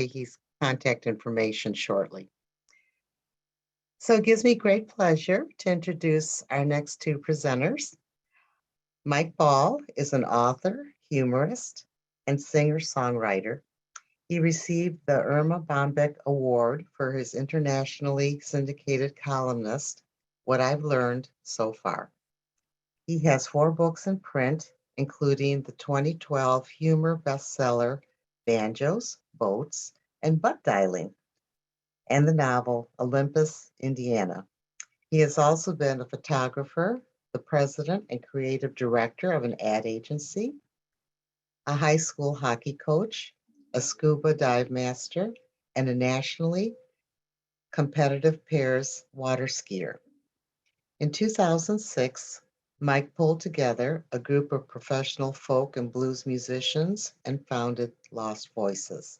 his contact information shortly. So it gives me great pleasure to introduce our next two presenters. Mike Ball is an author, humorist, and singer-songwriter. He received the Irma Bombeck Award for his internationally syndicated columnist, What I've Learned So Far. He has 4 books in print, including the 2012 humor bestseller Banjos, Boats, and Butt Dialing, and the novel Olympus, Indiana. He has also been a photographer, the president and creative director of an ad agency, a high school hockey coach, a scuba dive master, and a nationally competitive pairs water skier. In 2006, Mike pulled together a group of professional folk and blues musicians and founded Lost Voices,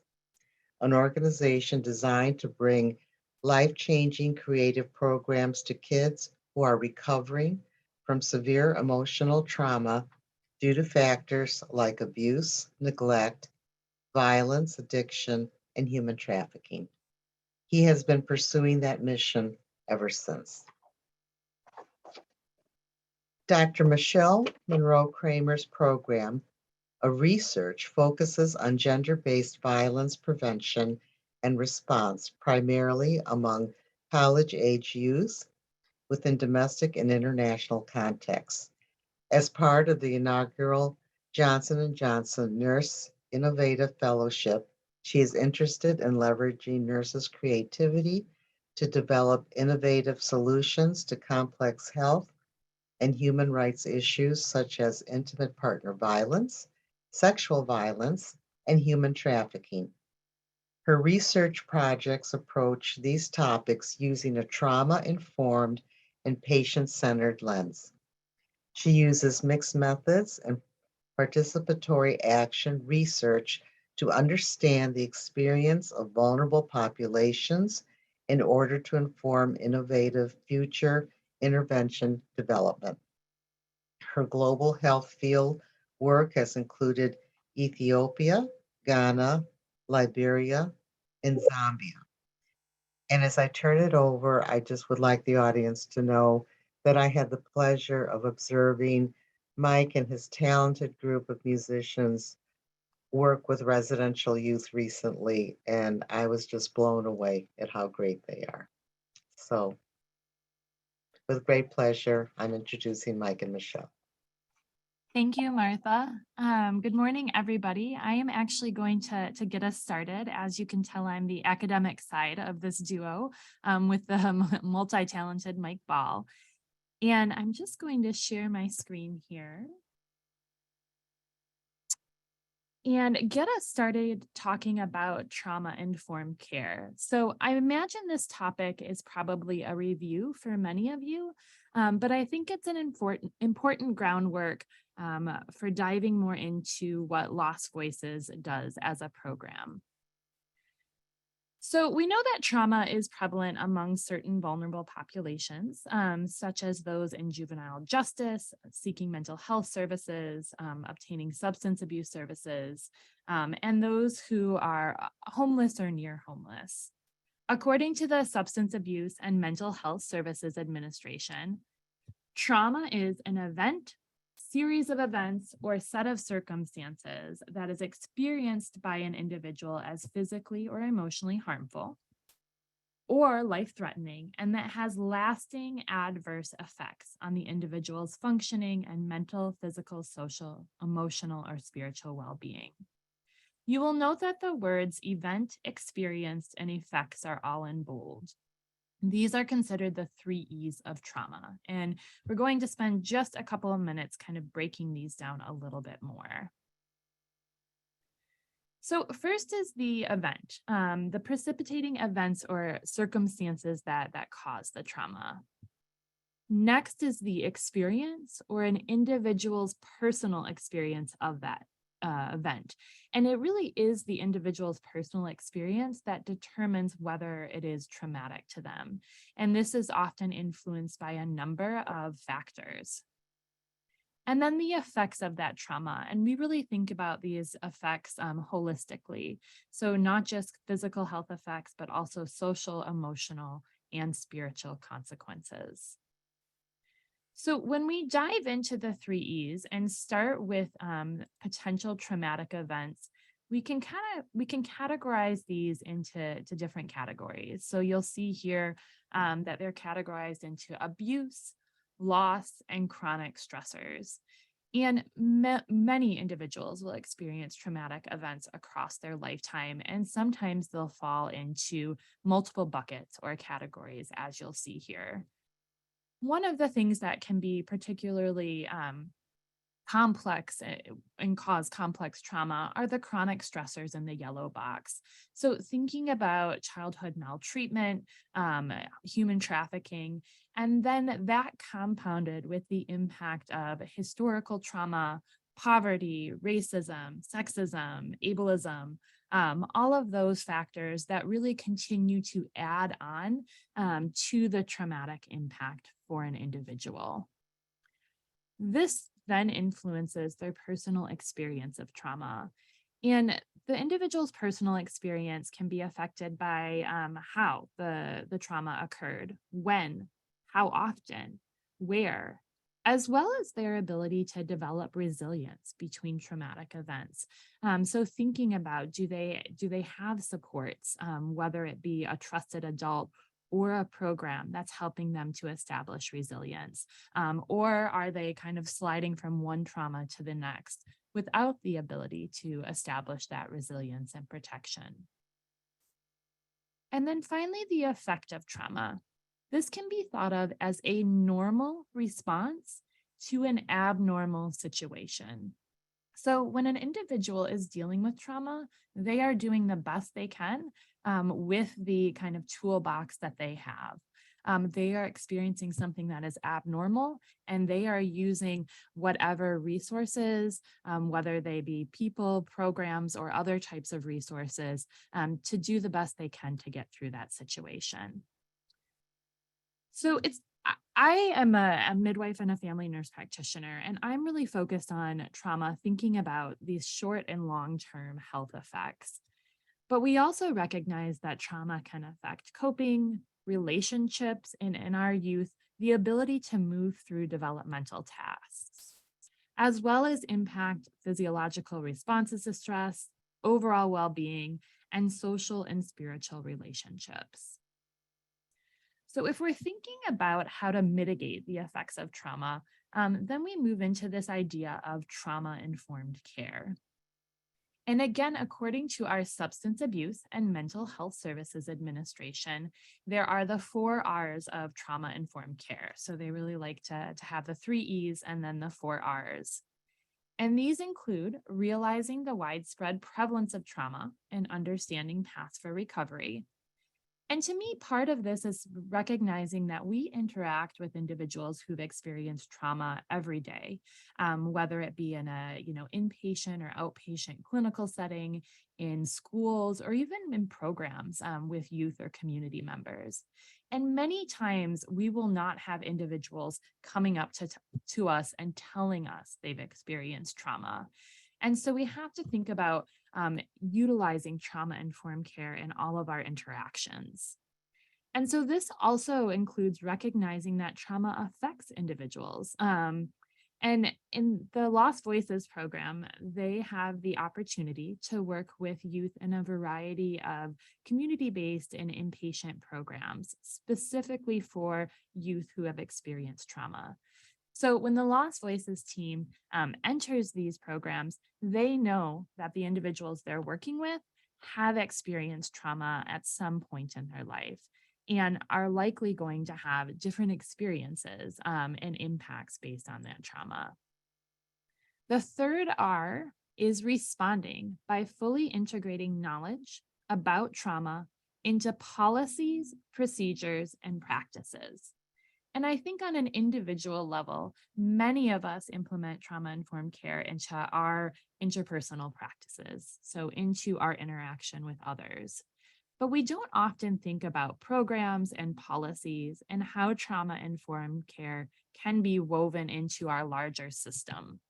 an organization designed to bring life-changing creative programs to kids who are recovering from severe emotional trauma due to factors like abuse, neglect, violence, addiction, and human trafficking. He has been pursuing that mission ever since. Dr. Michelle Monroe Kramer's program of research focuses on gender-based violence prevention and response, primarily among college-age youth within domestic and international contexts. As part of the inaugural Johnson & Johnson Nurse Innovative Fellowship, she is interested in leveraging nurses' creativity to develop innovative solutions to complex health and human rights issues such as intimate partner violence, sexual violence, and human trafficking. Her research projects approach these topics using a trauma-informed and patient-centered lens. She uses mixed methods and participatory action research to understand the experience of vulnerable populations in order to inform innovative future intervention development. Her global health field work has included Ethiopia, Ghana, Liberia, and Zambia. And as I turn it over, I just would like the audience to know that I had the pleasure of observing Mike and his talented group of musicians work with residential youth recently, and I was just blown away at how great they are. So, with great pleasure, I'm introducing Mike and Michelle. Thank you, Martha. Good morning, everybody. I am actually going to get us started. As you can tell, I'm the academic side of this duo with the multi-talented Mike Ball. And I'm just going to share my screen here and get us started talking about trauma-informed care. So I imagine this topic is probably a review for many of you, but I think it's an important groundwork for diving more into what Lost Voices does as a program. So we know that trauma is prevalent among certain vulnerable populations, such as those in juvenile justice, seeking mental health services, obtaining substance abuse services, and those who are homeless or near homeless. According to the Substance Abuse and Mental Health Services Administration, trauma is an event, series of events, or set of circumstances that is experienced by an individual as physically or emotionally harmful or life-threatening, and that has lasting adverse effects on the individual's functioning and mental, physical, social, emotional, or spiritual well-being. You will note that the words event, experienced, and effects are all in bold. These are considered the 3 E's of trauma, and we're going to spend just a couple of minutes kind of breaking these down a little bit more. So first is the event, the precipitating events or circumstances that cause the trauma. Next is the experience or an individual's personal experience of that event. And it really is the individual's personal experience that determines whether it is traumatic to them. And this is often influenced by a number of factors. and then the effects of that trauma. And we really think about these effects holistically. So, not just physical health effects, but also social, emotional, and spiritual consequences. So, when we dive into the three E's and start with potential traumatic events, we can categorize these into different categories. So you'll see here that they're categorized into abuse, loss, and chronic stressors. And many individuals will experience traumatic events across their lifetime, and sometimes they'll fall into multiple buckets or categories, as you'll see here. One of the things that can be particularly complex and cause complex trauma are the chronic stressors in the yellow box. So, thinking about childhood maltreatment, human trafficking, and then that compounded with the impact of historical trauma, poverty, racism, sexism, ableism. All of those factors that really continue to add on to the traumatic impact for an individual. This then influences their personal experience of trauma. And the individual's personal experience can be affected by how the trauma occurred, when, how often, where, as well as their ability to develop resilience between traumatic events. So thinking about do they have supports, whether it be a trusted adult or a program that's helping them to establish resilience? Or are they kind of sliding from one trauma to the next without the ability to establish that resilience and protection? And then finally, the effect of trauma. This can be thought of as a normal response to an abnormal situation. So, when an individual is dealing with trauma, they are doing the best they can with the kind of toolbox that they have. They are experiencing something that is abnormal, and they are using whatever resources, whether they be people, programs, or other types of resources, to do the best they can to get through that situation. So I am a midwife and a family nurse practitioner, and I'm really focused on trauma, thinking about these short and long-term health effects. But we also recognize that trauma can affect coping, relationships, and in our youth, the ability to move through developmental tasks, as well as impact physiological responses to stress, overall well-being, and social and spiritual relationships. So, if we're thinking about how to mitigate the effects of trauma, then we move into this idea of trauma informed care. And again, according to our Substance Abuse and Mental Health Services Administration, there are the four R's of trauma informed care. So, they really like to have the three E's and then the four R's. And these include realizing the widespread prevalence of trauma and understanding paths for recovery. And to me, part of this is recognizing that we interact with individuals who've experienced trauma every day, whether it be in a inpatient or outpatient clinical setting, in schools, or even in programs with youth or community members. And many times we will not have individuals coming up to us and telling us they've experienced trauma. And so we have to think about utilizing trauma informed care in all of our interactions. And so this also includes recognizing that trauma affects individuals. And in the Lost Voices program, they have the opportunity to work with youth in a variety of community based and inpatient programs, specifically for youth who have experienced trauma. So when the Lost Voices team enters these programs, they know that the individuals they're working with have experienced trauma at some point in their life and are likely going to have different experiences and impacts based on that trauma. The third R is responding by fully integrating knowledge about trauma into policies, procedures, and practices. And I think on an individual level, many of us implement trauma informed care into our interpersonal practices, so into our interaction with others. but we don't often think about programs and policies and how trauma-informed care can be woven into our larger system.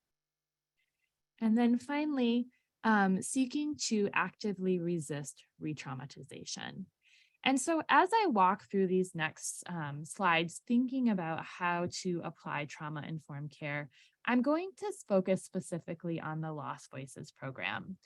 And then finally, seeking to actively resist re-traumatization. And so, as I walk through these next slides, thinking about how to apply trauma informed care, I'm going to focus specifically on the Lost Voices program.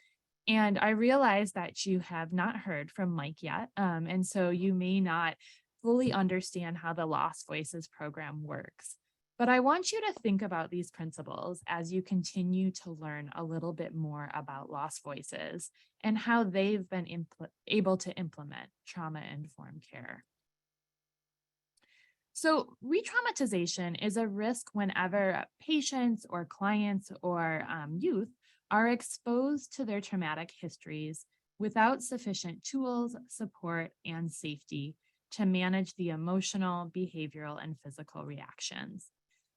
And I realize that you have not heard from Mike yet. And so you may not fully understand how the Lost Voices program works. But I want you to think about these principles as you continue to learn a little bit more about Lost Voices and how they've been able to implement trauma informed care. So, re-traumatization is a risk whenever patients or clients or youth are exposed to their traumatic histories without sufficient tools, support, and safety to manage the emotional, behavioral, and physical reactions.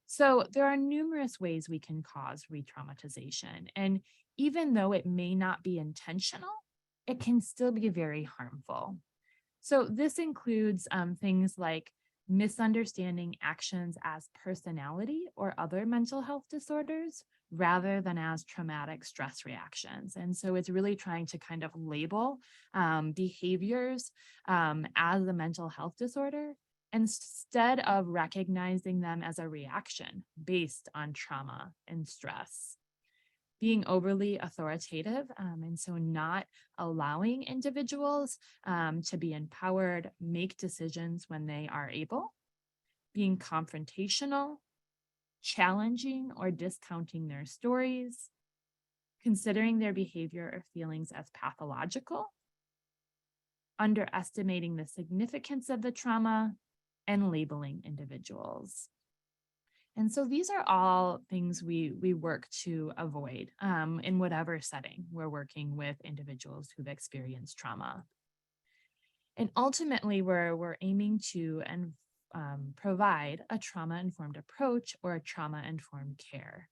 So, there are numerous ways we can cause re-traumatization. And even though it may not be intentional, it can still be very harmful. So this includes things like misunderstanding actions as personality or other mental health disorders rather than as traumatic stress reactions. And so it's really trying to kind of label behaviors as a mental health disorder instead of recognizing them as a reaction based on trauma and stress. Being overly authoritative, and so not allowing individuals to be empowered, make decisions when they are able, being confrontational, challenging or discounting their stories, considering their behavior or feelings as pathological, underestimating the significance of the trauma, and labeling individuals. And so these are all things we work to avoid in whatever setting we're working with individuals who've experienced trauma. And ultimately, we're aiming to provide a trauma-informed approach or a trauma-informed care.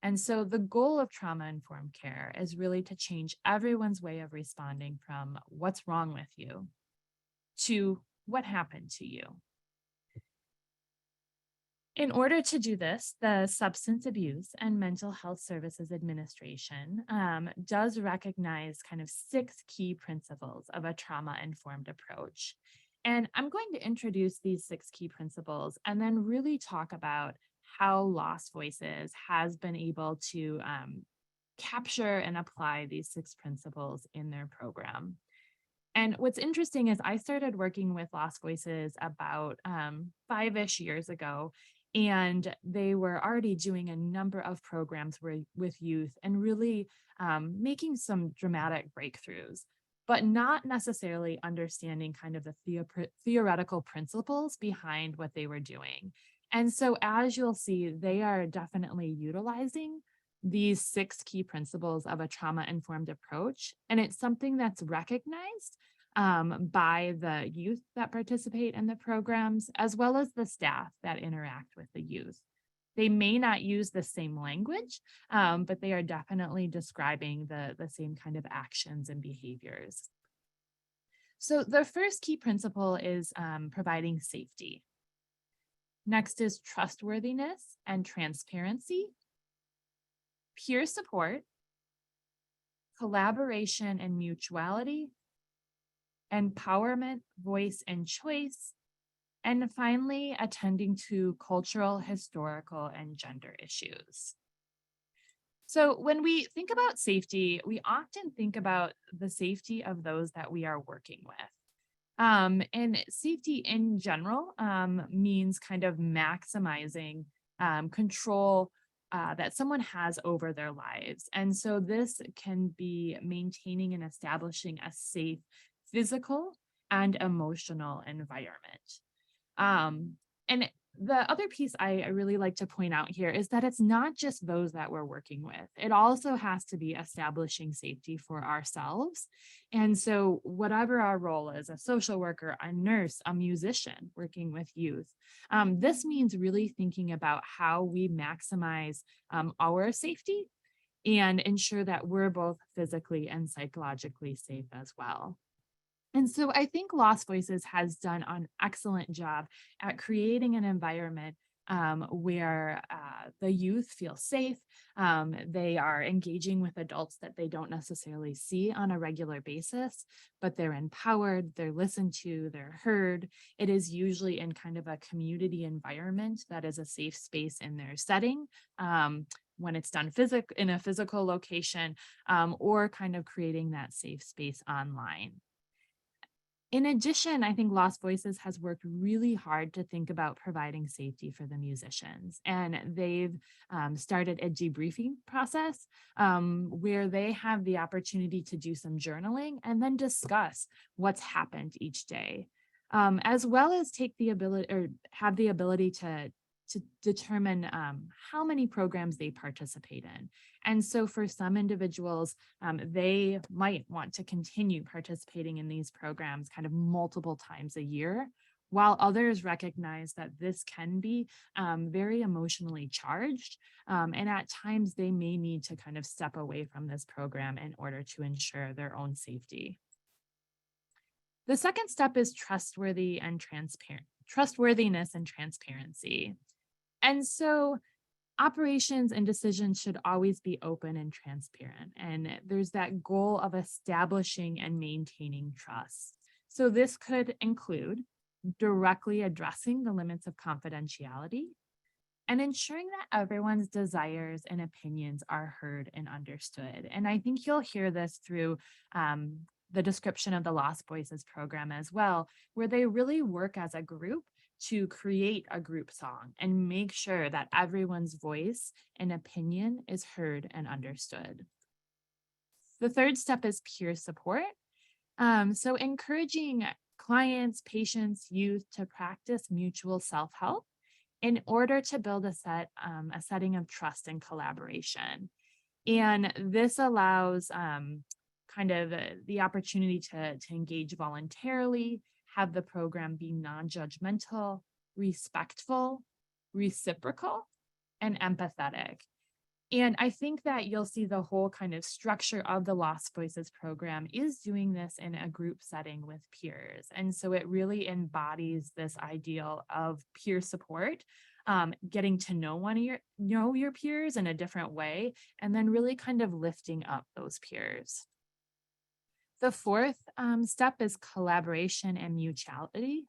And so the goal of trauma-informed care is really to change everyone's way of responding from what's wrong with you to what happened to you. In order to do this, the Substance Abuse and Mental Health Services Administration does recognize kind of 6 key principles of a trauma-informed approach. And I'm going to introduce these 6 key principles and then really talk about how Lost Voices has been able to capture and apply these 6 principles in their program. And what's interesting is I started working with Lost Voices about 5-ish years ago, and they were already doing a number of programs with youth and really making some dramatic breakthroughs, but not necessarily understanding kind of the theoretical principles behind what they were doing. And so, as you'll see, they are definitely utilizing these 6 key principles of a trauma-informed approach. And it's something that's recognized by the youth that participate in the programs, as well as the staff that interact with the youth. They may not use the same language, but they are definitely describing the same kind of actions and behaviors. So the first key principle is providing safety. Next is trustworthiness and transparency, peer support, collaboration and mutuality, empowerment, voice, and choice, and finally, attending to cultural, historical, and gender issues. So when we think about safety, we often think about the safety of those that we are working with. And safety in general means kind of maximizing control that someone has over their lives. And so this can be maintaining and establishing a safe physical and emotional environment. And the other piece I really like to point out here is that it's not just those that we're working with. It also has to be establishing safety for ourselves. And so whatever our role is, a social worker, a nurse, a musician working with youth, this means really thinking about how we maximize our safety and ensure that we're both physically and psychologically safe as well. And so I think Lost Voices has done an excellent job at creating an environment where the youth feel safe. They are engaging with adults that they don't necessarily see on a regular basis, but they're empowered, they're listened to, they're heard. It is usually in kind of a community environment that is a safe space in their setting. When it's done in a physical location, or kind of creating that safe space online. In addition, I think Lost Voices has worked really hard to think about providing safety for the musicians. And they've started a debriefing process where they have the opportunity to do some journaling and then discuss what's happened each day, as well as take the ability or have the ability to determine how many programs they participate in. And so for some individuals, they might want to continue participating in these programs kind of multiple times a year, while others recognize that this can be very emotionally charged. And at times they may need to kind of step away from this program in order to ensure their own safety. The second step is trustworthiness and transparency. And so operations and decisions should always be open and transparent. And there's that goal of establishing and maintaining trust. So this could include directly addressing the limits of confidentiality and ensuring that everyone's desires and opinions are heard and understood. And I think you'll hear this through the description of the Lost Voices program as well, where they really work as a group to create a group song and make sure that everyone's voice and opinion is heard and understood. The third step is peer support. So encouraging clients, patients, youth to practice mutual self-help in order to build a setting of trust and collaboration. And this allows kind of the opportunity to engage voluntarily, have the program be non-judgmental, respectful, reciprocal, and empathetic. And I think that you'll see the whole kind of structure of the Lost Voices program is doing this in a group setting with peers. And so it really embodies this ideal of peer support, getting to know your peers in a different way, and then really kind of lifting up those peers. The fourth step is collaboration and mutuality.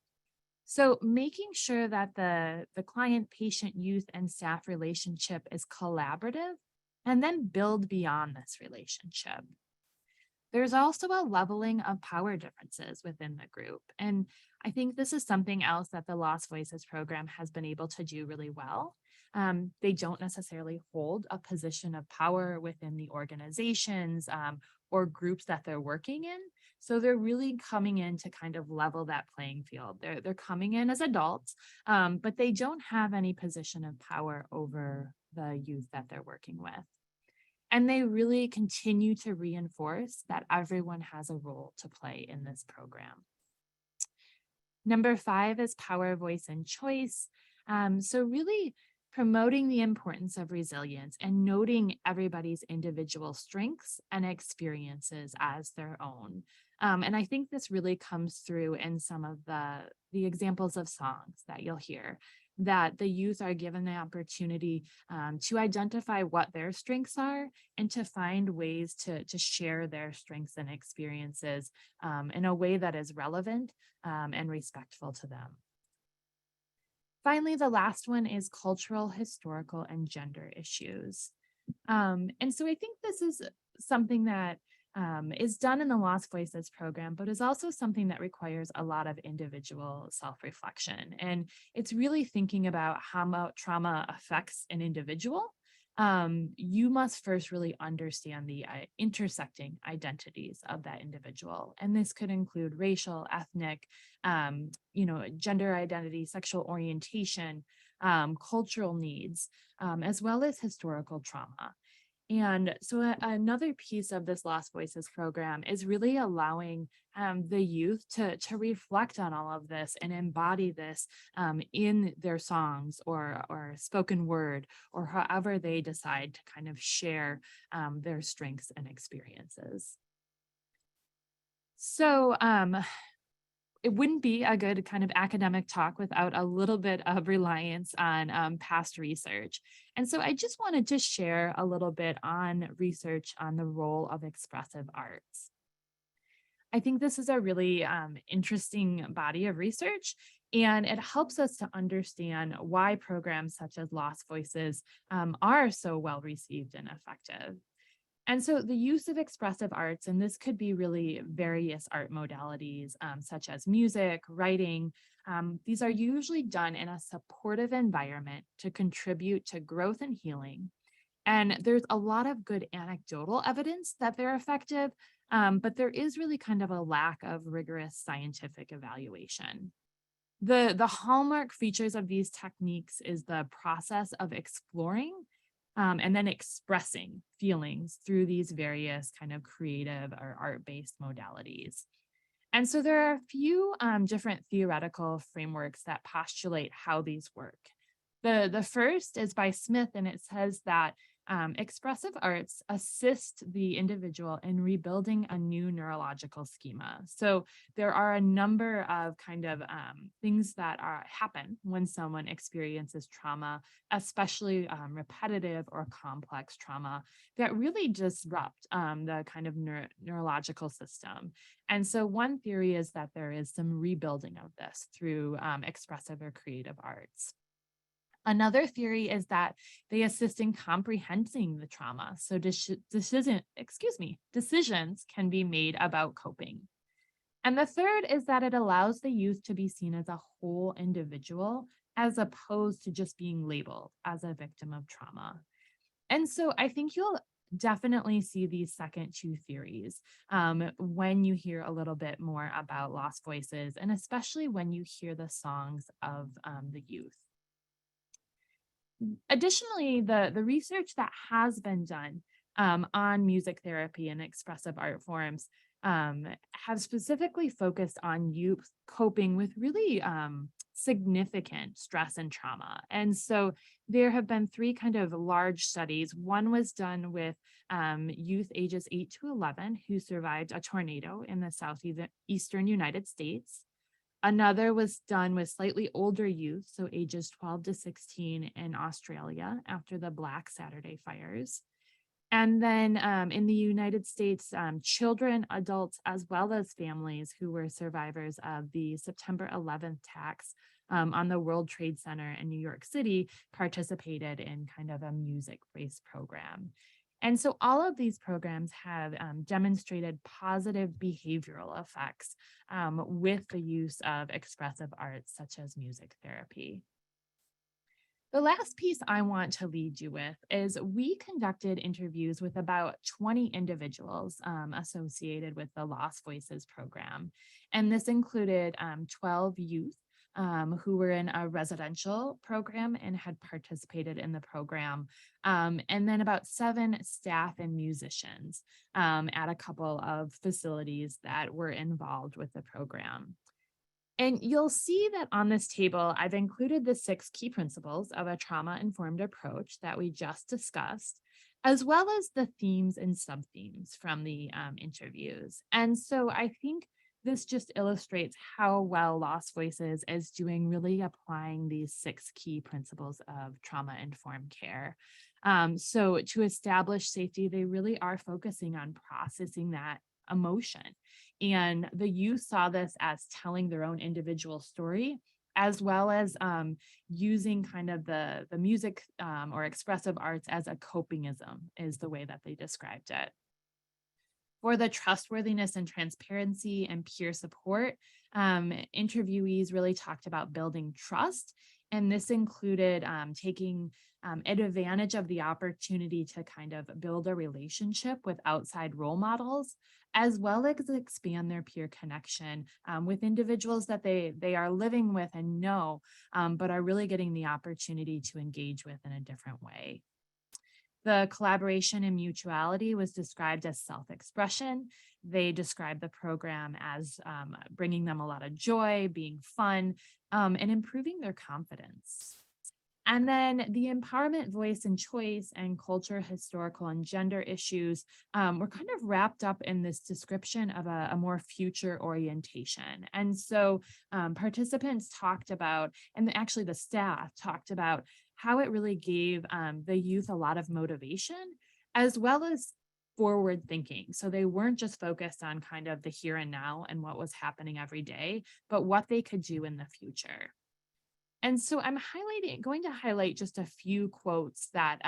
So making sure that the client, patient, youth, and staff relationship is collaborative and then build beyond this relationship. There's also a leveling of power differences within the group. And I think this is something else that the Lost Voices program has been able to do really well. They don't necessarily hold a position of power within the organizations or groups that they're working in. So they're really coming in to kind of level that playing field. They're coming in as adults, but they don't have any position of power over the youth that they're working with. And they really continue to reinforce that everyone has a role to play in this program. Number 5 is power, voice, and choice. So really promoting the importance of resilience and noting everybody's individual strengths and experiences as their own. And I think this really comes through in some of the examples of songs that you'll hear, that the youth are given the opportunity to identify what their strengths are and to find ways to share their strengths and experiences in a way that is relevant and respectful to them. Finally, the last one is cultural, historical, and gender issues. And so I think this is something that is done in the Lost Voices program, but is also something that requires a lot of individual self-reflection. And it's really thinking about how trauma affects an individual. You must first really understand the intersecting identities of that individual. And this could include racial, ethnic, gender identity, sexual orientation, cultural needs, as well as historical trauma. And so another piece of this Lost Voices program is really allowing the youth to reflect on all of this and embody this in their songs or spoken word, or however they decide to kind of share their strengths and experiences. So, it wouldn't be a good kind of academic talk without a little bit of reliance on past research. And so I just wanted to share a little bit on research on the role of expressive arts. I think this is a really interesting body of research, and it helps us to understand why programs such as Lost Voices are so well received and effective. And so the use of expressive arts, and this could be really various art modalities, such as music, writing, these are usually done in a supportive environment to contribute to growth and healing. And there's a lot of good anecdotal evidence that they're effective, but there is really kind of a lack of rigorous scientific evaluation. The hallmark features of these techniques is the process of exploring and then expressing feelings through these various kind of creative or art-based modalities. And so there are a few different theoretical frameworks that postulate how these work. The first is by Smith, and it says that expressive arts assist the individual in rebuilding a new neurological schema. So there are a number of kind of things that happen when someone experiences trauma, especially repetitive or complex trauma, that really disrupt the kind of neurological system. And so one theory is that there is some rebuilding of this through expressive or creative arts. Another theory is that they assist in comprehending the trauma. So decisions can be made about coping. And the third is that it allows the youth to be seen as a whole individual as opposed to just being labeled as a victim of trauma. And so I think you'll definitely see these second two theories when you hear a little bit more about Lost Voices, and especially when you hear the songs of the youth. Additionally, the research that has been done on music therapy and expressive art forms have specifically focused on youth coping with really significant stress and trauma. And so there have been three kind of large studies. One was done with youth ages 8 to 11 who survived a tornado in the southeastern United States. Another was done with slightly older youth, so ages 12 to 16 in Australia after the Black Saturday fires. And then in the United States, children, adults, as well as families who were survivors of the September 11th attacks on the World Trade Center in New York City participated in kind of a music-based program. And so all of these programs have demonstrated positive behavioral effects with the use of expressive arts such as music therapy. The last piece I want to lead you with is we conducted interviews with about 20 individuals associated with the Lost Voices program. And this included 12 youth who were in a residential program and had participated in the program, and then about 7 staff and musicians at a couple of facilities that were involved with the program. And you'll see that on this table, I've included the 6 key principles of a trauma-informed approach that we just discussed, as well as the themes and sub-themes from the interviews. And so I think this just illustrates how well Lost Voices is doing, really applying these 6 key principles of trauma-informed care. So to establish safety, they really are focusing on processing that emotion. And the youth saw this as telling their own individual story, as well as using kind of the music or expressive arts as a copingism, is the way that they described it. For the trustworthiness and transparency and peer support, interviewees really talked about building trust. And this included taking advantage of the opportunity to kind of build a relationship with outside role models, as well as expand their peer connection with individuals that they are living with and know, but are really getting the opportunity to engage with in a different way. The collaboration and mutuality was described as self-expression. They described the program as bringing them a lot of joy, being fun, and improving their confidence. And then the empowerment, voice, and choice, and culture, historical, and gender issues were kind of wrapped up in this description of a more future orientation. And so participants talked about, and actually the staff talked about, how it really gave the youth a lot of motivation, as well as forward thinking. So they weren't just focused on kind of the here and now and what was happening every day, but what they could do in the future. And so I'm going to highlight just a few quotes that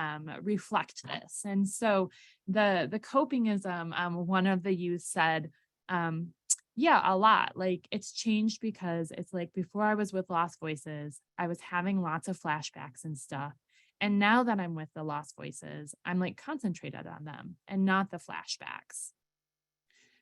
reflect this. And so the copingism, one of the youth said, um, yeah, a lot. Like, it's changed because it's like before I was with Lost Voices, I was having lots of flashbacks and stuff. And now that I'm with the Lost Voices, I'm like concentrated on them and not the flashbacks.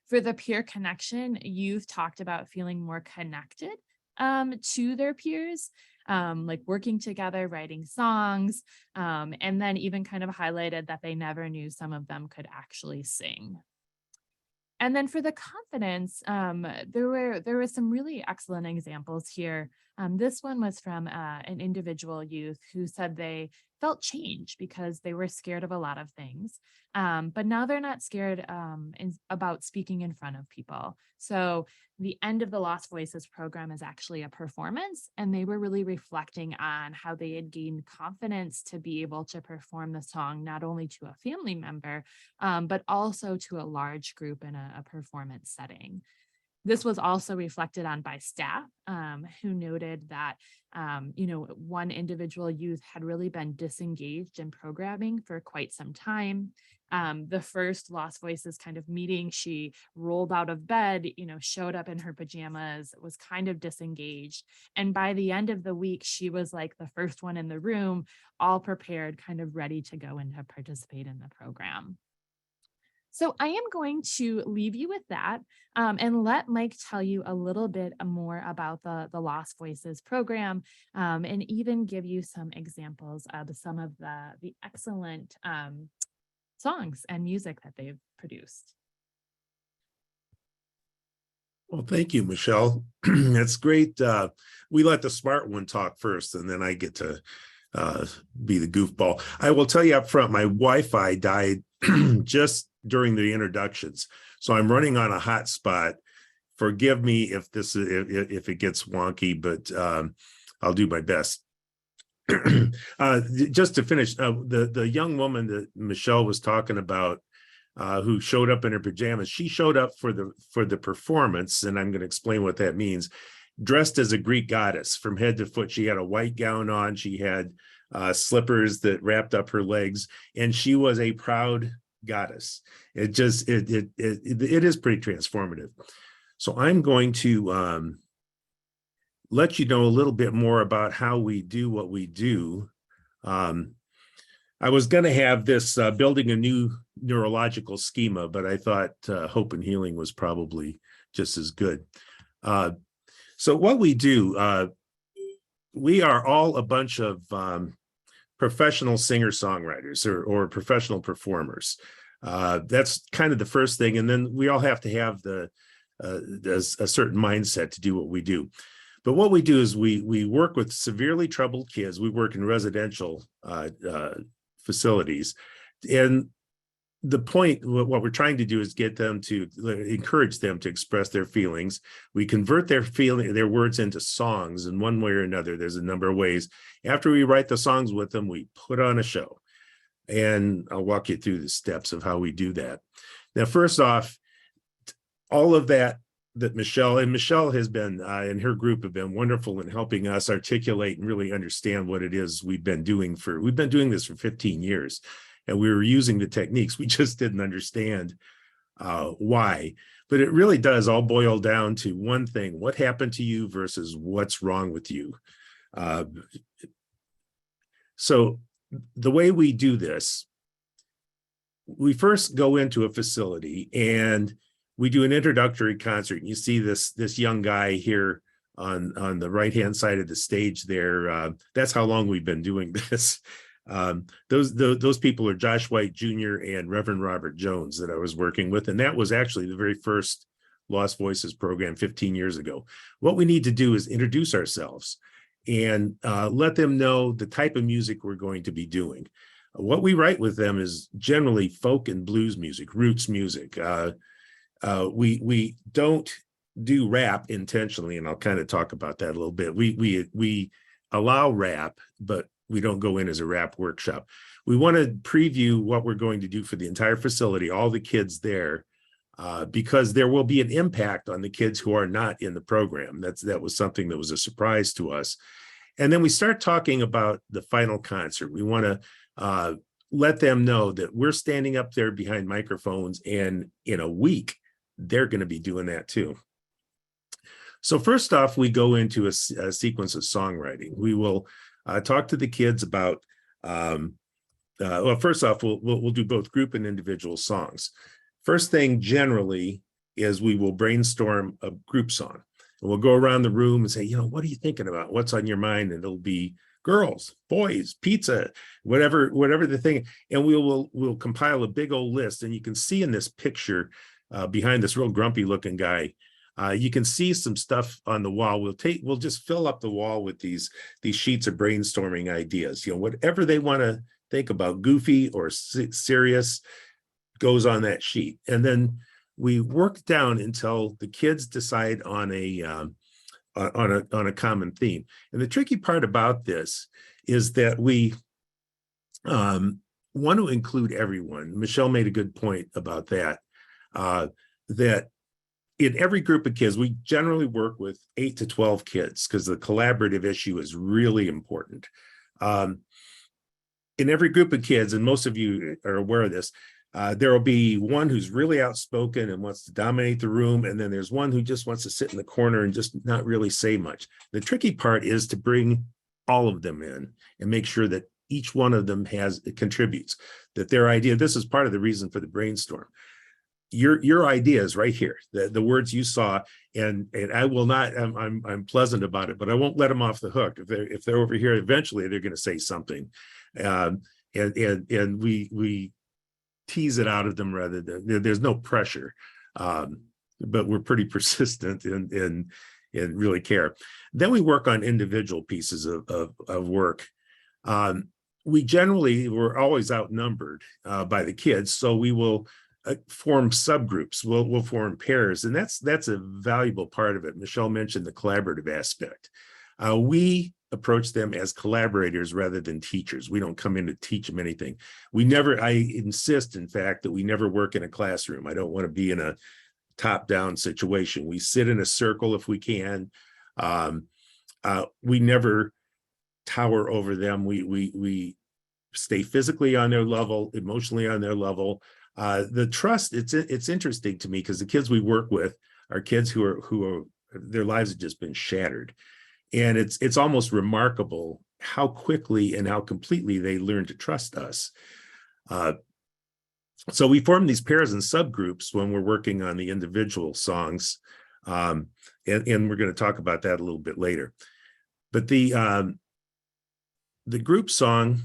For the peer connection, you've talked about feeling more connected to their peers, like working together, writing songs, and then even kind of highlighted that they never knew some of them could actually sing. And then for the confidence, there were some really excellent examples here. This one was from an individual youth who said they felt change because they were scared of a lot of things, but now they're not scared about speaking in front of people. So the end of the Lost Voices program is actually a performance, and they were really reflecting on how they had gained confidence to be able to perform the song not only to a family member, but also to a large group in a performance setting. This was also reflected on by staff, who noted that, one individual youth had really been disengaged in programming for quite some time. The first Lost Voices kind of meeting, she rolled out of bed, showed up in her pajamas, was kind of disengaged. And by the end of the week, she was like the first one in the room, all prepared, kind of ready to go and to participate in the program. So I am going to leave you with that, and let Mike tell you a little bit more about the Lost Voices program, and even give you some examples of some of the excellent songs and music that they've produced. Well, thank you, Michelle. That's great. We let the smart one talk first, and then I get to be the goofball. I will tell you up front, my Wi-Fi died just during the introductions, so I'm running on a hotspot. Forgive me if it gets wonky, but I'll do my best. Just to finish, the young woman that Michelle was talking about, who showed up in her pajamas, she showed up for the performance, and I'm going to explain what that means. Dressed as a Greek goddess from head to foot. She had a white gown on. She had slippers that wrapped up her legs, and she was a proud goddess. It is pretty transformative. So I'm going to let you know a little bit more about how we do what we do. I was going to have this building a new neurological schema, but I thought Hope and Healing was probably just as good. So what we do, we are all a bunch of professional singer-songwriters or professional performers. That's kind of the first thing. And then we all have to have a certain mindset to do what we do. But what we do is we work with severely troubled kids. We work in residential facilities. And the point, what we're trying to do is get them to encourage them to express their feelings. We convert their words into songs in one way or another. There's a number of ways. After we write the songs with them, we put on a show. And I'll walk you through the steps of how we do that. Now, first off, all of that Michelle has been, and her group have been wonderful in helping us articulate and really understand what it is we've been doing this for 15 years. And we were using the techniques. We just didn't understand why. But it really does all boil down to one thing: what happened to you versus what's wrong with you. So the way we do this, we first go into a facility and we do an introductory concert. And you see this young guy here on the right-hand side of the stage there. That's how long we've been doing this. Those people are Josh White Jr. and Reverend Robert Jones that I was working with. And that was actually the very first Lost Voices program 15 years ago. What we need to do is introduce ourselves. and let them know the type of music we're going to be doing. What we write with them is generally folk and blues music, roots music. We don't do rap intentionally, and I'll kind of talk about that a little bit. We allow rap, but we don't go in as a rap workshop. We want to preview what we're going to do for the entire facility, all the kids there, because there will be an impact on the kids who are not in the program. That was something that was a surprise to us. And then we start talking about the final concert. We want to let them know that we're standing up there behind microphones, and in a week, they're going to be doing that too. So first off, we go into a sequence of songwriting. We will talk to the kids about, well, first off, we'll do both group and individual songs. First thing generally is we will brainstorm a group song. And we'll go around the room and say, what are you thinking about? What's on your mind? And it'll be girls, boys, pizza, whatever the thing. And we'll compile a big old list. And you can see in this picture behind this real grumpy looking guy, you can see some stuff on the wall. We'll just fill up the wall with these sheets of brainstorming ideas. Whatever they want to think about, goofy or serious, goes on that sheet. And then we work down until the kids decide on a common theme. And the tricky part about this is that we want to include everyone. Michelle made a good point about that, that in every group of kids, we generally work with 8 to 12 kids because the collaborative issue is really important. In every group of kids, and most of you are aware of this, there will be one who's really outspoken and wants to dominate the room, and then there's one who just wants to sit in the corner and just not really say much. The tricky part is to bring all of them in and make sure that each one of them contributes, that their idea, this is part of the reason for the brainstorm. Your idea is right here, the words you saw, and I will not, I'm pleasant about it, but I won't let them off the hook. If they're over here, eventually they're going to say something. And we tease it out of them rather than, there's no pressure, but we're pretty persistent and really care. Then we work on individual pieces of work. We're always outnumbered by the kids, so we will form subgroups. We'll form pairs, and that's a valuable part of it. Michelle mentioned the collaborative aspect. We approach them as collaborators rather than teachers. We don't come in to teach them anything. I insist, in fact, that we never work in a classroom. I don't want to be in a top-down situation. We sit in a circle if we can. We never tower over them. We stay physically on their level, emotionally on their level. The trust, it's interesting to me because the kids we work with are kids who are their lives have just been shattered. And it's almost remarkable how quickly and how completely they learn to trust us. So we form these pairs and subgroups when we're working on the individual songs. And we're going to talk about that a little bit later. But the group song,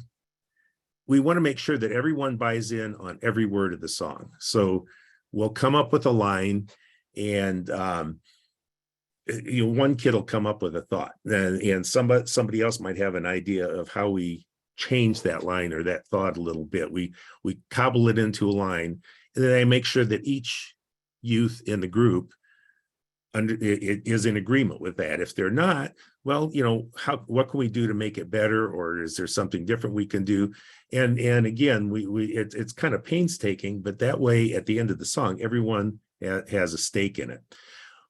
we want to make sure that everyone buys in on every word of the song. So we'll come up with a line, and one kid will come up with a thought, and somebody else might have an idea of how we change that line or that thought a little bit. We cobble it into a line, and then I make sure that each youth in the group is in agreement with that. If they're not, well, what can we do to make it better, or is there something different we can do? And again, it's kind of painstaking, but that way, at the end of the song, everyone has a stake in it.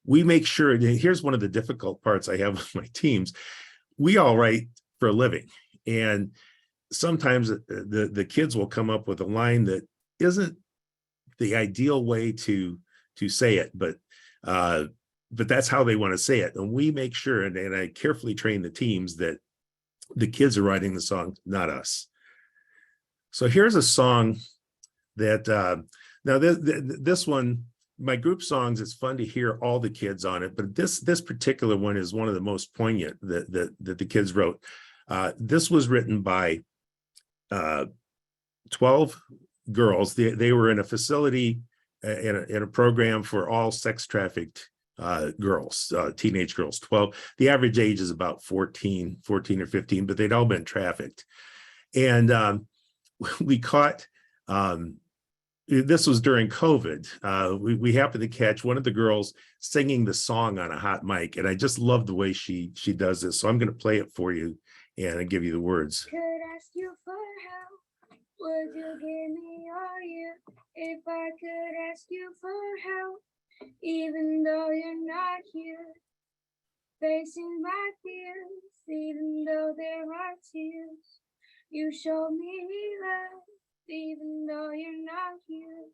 We make sure, and here's one of the difficult parts I have with my teams. We all write for a living, and sometimes the kids will come up with a line that isn't the ideal way to say it, but that's how they want to say it. And we make sure, and I carefully train the teams, that the kids are writing the song, not us. So here's a song that, now this one, my group songs, it's fun to hear all the kids on it, but this particular one is one of the most poignant that the kids wrote. This was written by 12 girls. They were in a facility, in a program for all sex trafficked girls, teenage girls, 12. The average age is about 14 or 15, but they'd all been trafficked. And we caught, this was during COVID. We happened to catch one of the girls singing the song on a hot mic. And I just love the way she does this. So I'm going to play it for you and I'll give you the words. Could ask you for help. Would you give me all you? If I could ask you for help, even though you're not here, facing my fears, even though there are tears, you show me love, even though you're not here.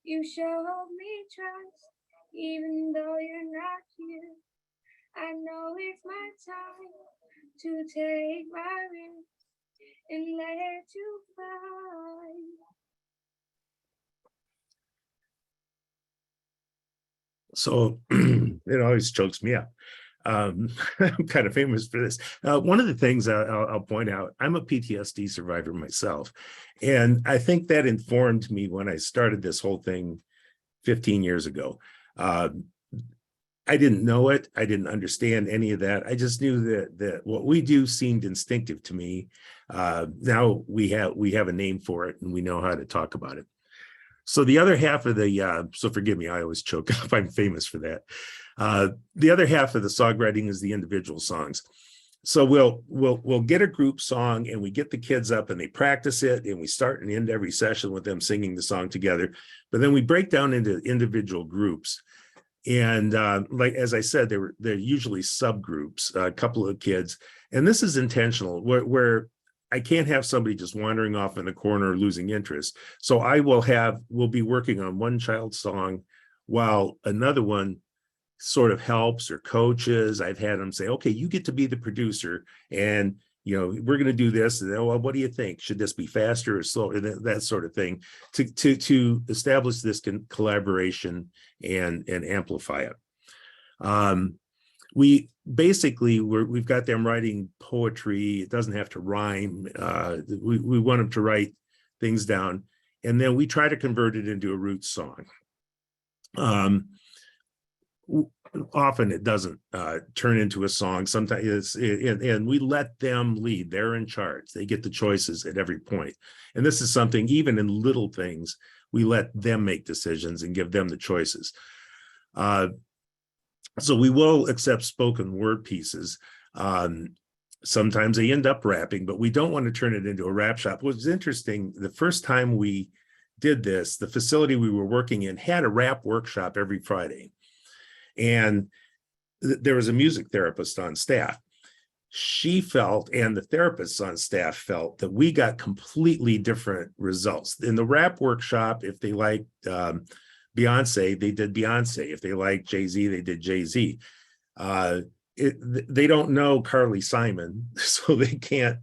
You show me trust, even though you're not here. I know it's my time to take my risk and let you fly. So it always chokes me up. I'm kind of famous for this. One of the things I'll point out, I'm a PTSD survivor myself. And I think that informed me when I started this whole thing 15 years ago. I didn't know it. I didn't understand any of that. I just knew that what we do seemed instinctive to me. Now we have a name for it and we know how to talk about it. So the other half of the, so forgive me, I always choke up. I'm famous for that. The other half of the songwriting is the individual songs. So we'll get a group song and we get the kids up and they practice it and we start and end every session with them singing the song together. But then we break down into individual groups. And like, as I said, they're usually subgroups, a couple of kids. And this is intentional where I can't have somebody just wandering off in the corner losing interest. So we'll be working on one child's song while another one sort of helps or coaches. I've had them say, okay, you get to be the producer and, you know, we're going to do this. And then, well, what do you think? Should this be faster or slower? That sort of thing to establish this collaboration and amplify it. We've got them writing poetry. It doesn't have to rhyme. We want them to write things down, and then we try to convert it into a root song. Often it doesn't turn into a song. Sometimes and we let them lead. They're in charge. They get the choices at every point. And this is something, even in little things, we let them make decisions and give them the choices. So we will accept spoken word pieces. Sometimes they end up rapping, but we don't want to turn it into a rap shop. What was interesting, the first time we did this, the facility we were working in had a rap workshop every Friday. And there was a music therapist on staff. She felt, and the therapists on staff felt, that we got completely different results. In the rap workshop, if they liked Beyonce, they did Beyonce. If they liked Jay-Z, they did Jay-Z. They don't know Carly Simon, so they can't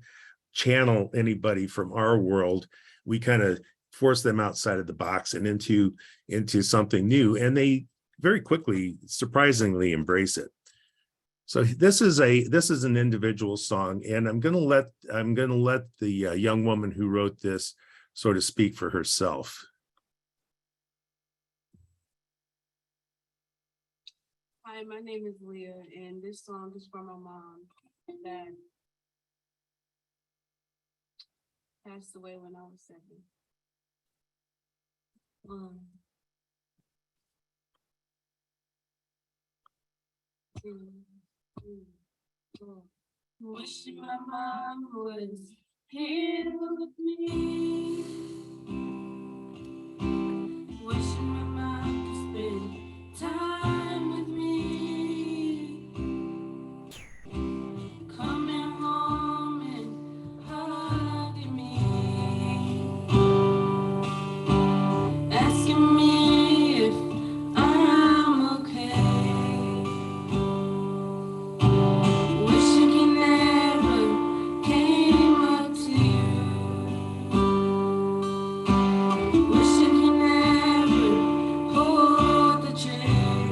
channel anybody from our world. We kind of force them outside of the box and into something new, and they very quickly, surprisingly, embrace it. So this is an individual song, and I'm going to let the young woman who wrote this sort of speak for herself. Hi, my name is Leah, and this song is for my mom that passed away when I was 7. Wishing my mom was here with me. Wishing my mom could spend time with me. Coming home and hugging me. Asking me if I'm okay. Wishing he never came up to you. Wishing he never pulled the trigger.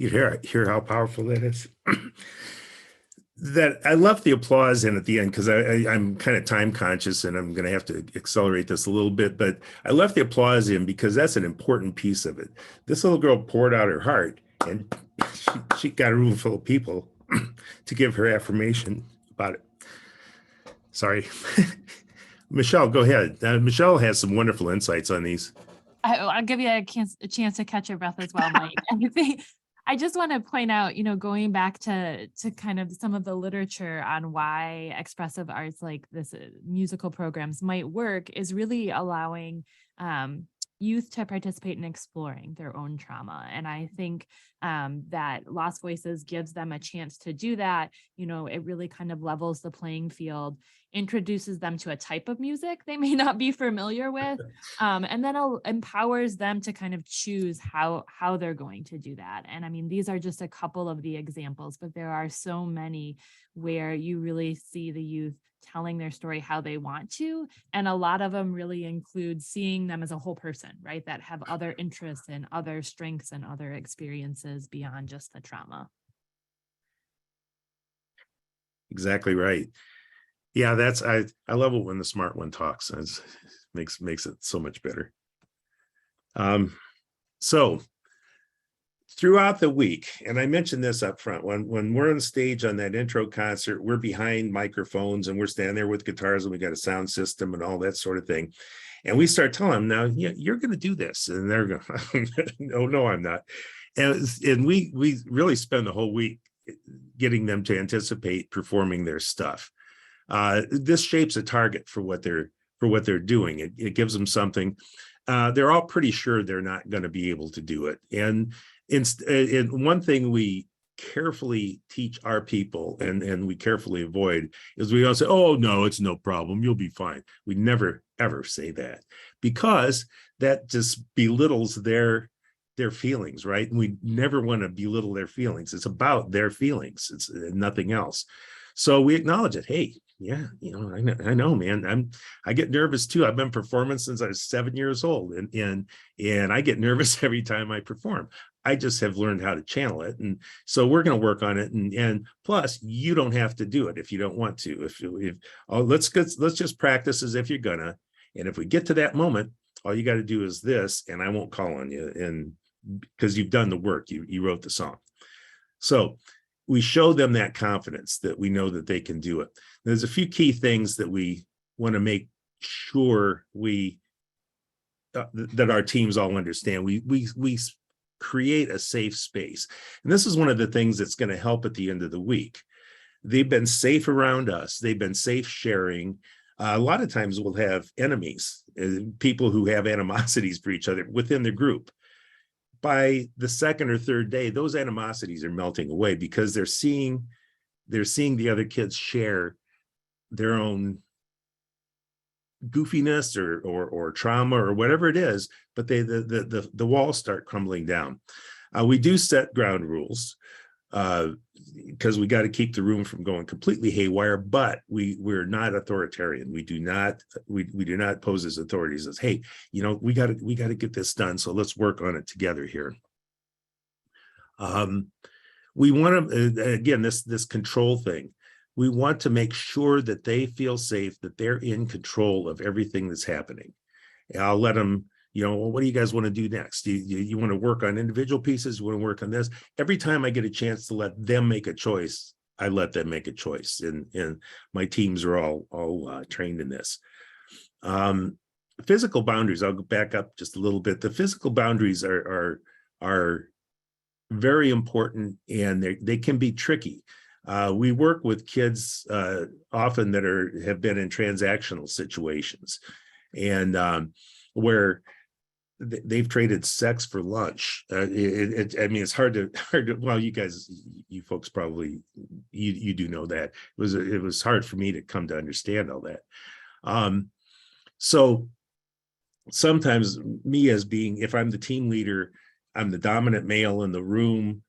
You hear how powerful that is? That I left the applause in at the end because I'm kind of time conscious and I'm going to have to accelerate this a little bit, but I left the applause in because that's an important piece of it. This little girl poured out her heart, and she got a room full of people to give her affirmation about it. Sorry. Michelle, go ahead. Michelle has some wonderful insights on these. I'll give you a chance to catch your breath as well, Mike. I just want to point out, going back to kind of some of the literature on why expressive arts like this musical programs might work is really allowing youth to participate in exploring their own trauma. And I think that Lost Voices gives them a chance to do that. It really kind of levels the playing field, introduces them to a type of music they may not be familiar with, and then empowers them to kind of choose how they're going to do that. And I mean, these are just a couple of the examples, but there are so many where you really see the youth telling their story how they want to. And a lot of them really include seeing them as a whole person, right? That have other interests and other strengths and other experiences beyond just the trauma. Exactly right. Yeah, I love it when the smart one talks. It makes it so much better. So throughout the week, and I mentioned this up front, when we're on stage on that intro concert, we're behind microphones and we're standing there with guitars and we got a sound system and all that sort of thing. And we start telling them, now, yeah, you're going to do this. And they're going, no, I'm not. And we really spend the whole week getting them to anticipate performing their stuff. This shapes a target for what they're doing. It gives them something. They're all pretty sure they're not going to be able to do it. And one thing we carefully teach our people and we carefully avoid is we don't say, oh, no, it's no problem, you'll be fine. We never, ever say that, because that just belittles their feelings, right? And we never want to belittle their feelings. It's about their feelings. It's nothing else. So we acknowledge it. Hey, yeah, I know, man. I get nervous too. I've been performing since I was 7 years old, and I get nervous every time I perform. I just have learned how to channel it, and so we're going to work on it. And plus, you don't have to do it if you don't want to. Let's just practice as if you're gonna. And if we get to that moment, all you got to do is this, and I won't call on you, and because you've done the work, you wrote the song. So we show them that confidence that we know that they can do it. There's a few key things that we want to make sure that our teams all understand. We create a safe space. And this is one of the things that's going to help at the end of the week. They've been safe around us. They've been safe sharing. A lot of times we'll have enemies, people who have animosities for each other within the group. By the second or third day, those animosities are melting away because they're seeing the other kids share their own goofiness or trauma or whatever it is, but the walls start crumbling down. We do set ground rules because we got to keep the room from going completely haywire, but we're not authoritarian. We do not pose as authorities as, hey, we got to get this done, so let's work on it together here. We want to, again, this control thing. We want to make sure that they feel safe, that they're in control of everything that's happening. And I'll let them, well, what do you guys want to do next? You want to work on individual pieces? You want to work on this? Every time I get a chance to let them make a choice, I let them make a choice. And my teams are all trained in this. Physical boundaries, I'll go back up just a little bit. The physical boundaries are very important, and they can be tricky. We work with kids often that have been in transactional situations, and where they've traded sex for lunch. I mean, it's hard to. Well, you folks probably you do know that it was hard for me to come to understand all that. So sometimes me as being, if I'm the team leader, I'm the dominant male in the room.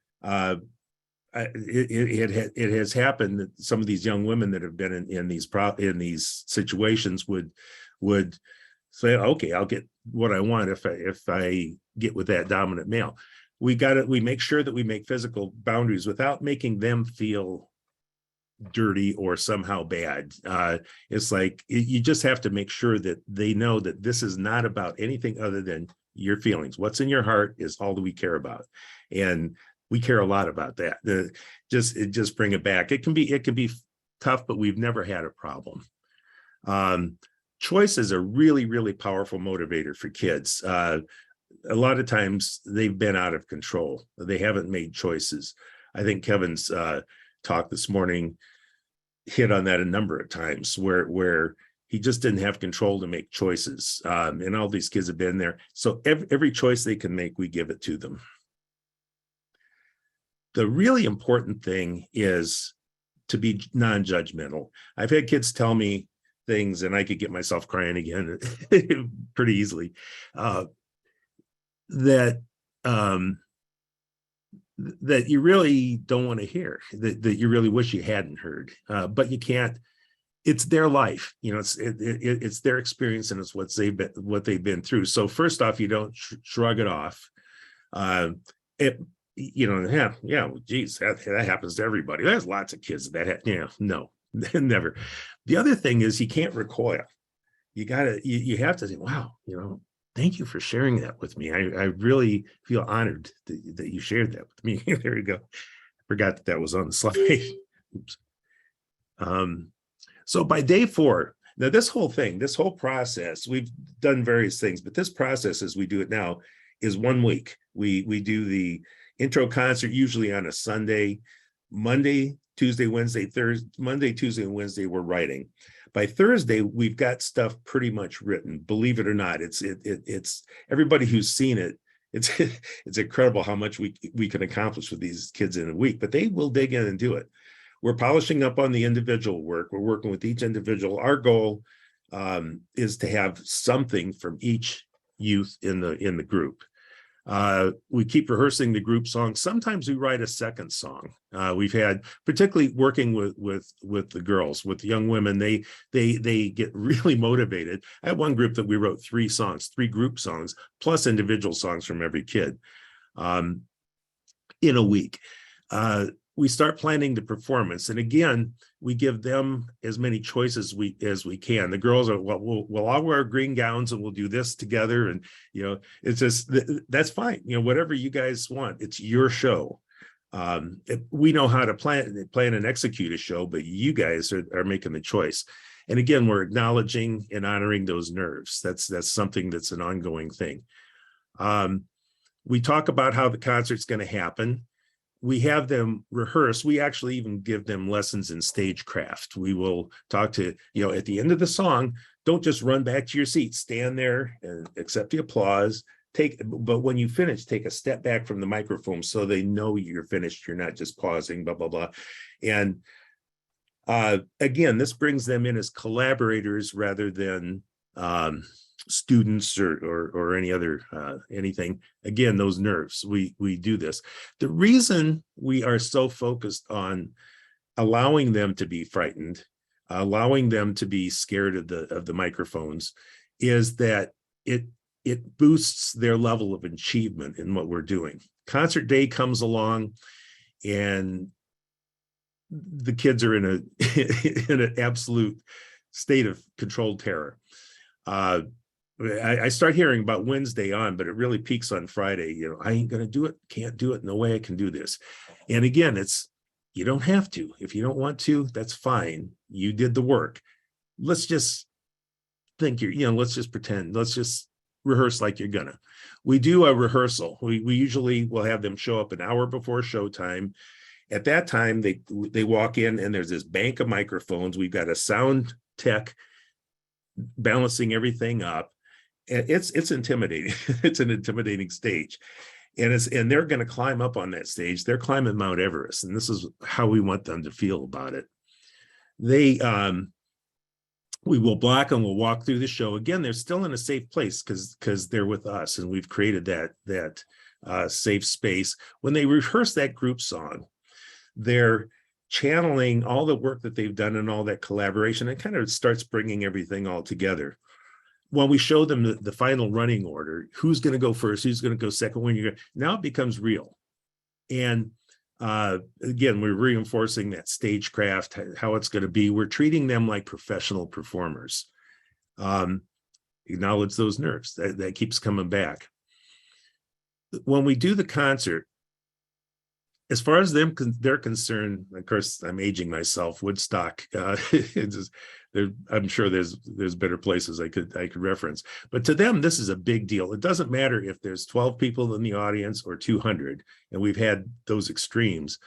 It has happened that some of these young women that have been in these situations would say, okay, I'll get what I want if I get with that dominant male. we make sure that we make physical boundaries without making them feel dirty or somehow bad. It's like you just have to make sure that they know that this is not about anything other than your feelings. What's in your heart is all that we care about, and we care a lot about that. Just bring it back. It can be tough, but we've never had a problem. Choice is a really, really powerful motivator for kids. A lot of times they've been out of control. They haven't made choices. I think Kevin's talk this morning hit on that a number of times where he just didn't have control to make choices. And all these kids have been there. So every choice they can make, we give it to them. The really important thing is to be non-judgmental. I've had kids tell me things, and I could get myself crying again pretty easily, that you really don't want to hear, that you really wish you hadn't heard, but you can't. It's their life, it's their experience, and it's what they've been through. So first off, you don't shrug it off. Geez, that happens to everybody. There's lots of kids no, never. The other thing is you can't recoil. You have to say, wow, thank you for sharing that with me. I really feel honored that you shared that with me. There you go. I forgot that was on the slide. Oops. So by day 4, now this whole process, we've done various things, but this process as we do it now is 1 week. We do the intro concert usually on a Sunday, Monday, Tuesday, Wednesday, Thursday, Monday, Tuesday, and Wednesday, we're writing. By Thursday, we've got stuff pretty much written. Believe it or not, it's everybody who's seen it. It's incredible how much we can accomplish with these kids in a week, but they will dig in and do it. We're polishing up on the individual work. We're working with each individual. Our goal is to have something from each youth in the group. We keep rehearsing the group song. Sometimes we write a second song. We've had, particularly working with the girls, with the young women, they get really motivated. I had one group that we wrote 3 group songs, plus individual songs from every kid in a week. We start planning the performance, and again, we give them as many choices as we can. The girls are, well, we'll all wear green gowns and we'll do this together, and it's just that's fine. Whatever you guys want, it's your show. We know how to plan and execute a show, but you guys are making the choice. And again, we're acknowledging and honoring those nerves. That's something that's an ongoing thing. We talk about how the concert's going to happen. We have them rehearse. We actually even give them lessons in stagecraft. We will talk to, at the end of the song, don't just run back to your seat, stand there and accept the applause. But when you finish, take a step back from the microphone so they know you're finished. You're not just pausing, blah, blah, blah. And again, this brings them in as collaborators rather than students or any other anything. Again, those nerves, we do this. The reason we are so focused on allowing them to be frightened, allowing them to be scared of the microphones, is that it boosts their level of achievement in what we're doing. Concert day comes along and the kids are in an absolute state of controlled terror. I start hearing about Wednesday on, but it really peaks on Friday. I ain't going to do it. Can't do it. No way I can do this. And again, you don't have to. If you don't want to, that's fine. You did the work. Let's just think let's just pretend. Let's just rehearse like you're gonna. We do a rehearsal. We usually will have them show up an hour before showtime. At that time, they walk in and there's this bank of microphones. We've got a sound tech balancing everything up. It's intimidating. It's an intimidating stage, and they're going to climb up on that stage. They're climbing Mount Everest, and this is how we want them to feel about it. We will block and we'll walk through the show. Again, they're still in a safe place because they're with us, and we've created that safe space. When they rehearse that group song, they're channeling all the work that they've done and all that collaboration. It kind of starts bringing everything all together. when we show them the final running order, who's going to go first, who's going to go second, when you're now it becomes real. And again, we're reinforcing that stagecraft, how it's going to be. We're treating them like professional performers. Acknowledge those nerves. That keeps coming back. When we do the concert, as far as they're concerned, of course, I'm aging myself. Woodstock, I'm sure there's better places I could reference, but to them, this is a big deal. It doesn't matter if there's 12 people in the audience or 200, and we've had those extremes.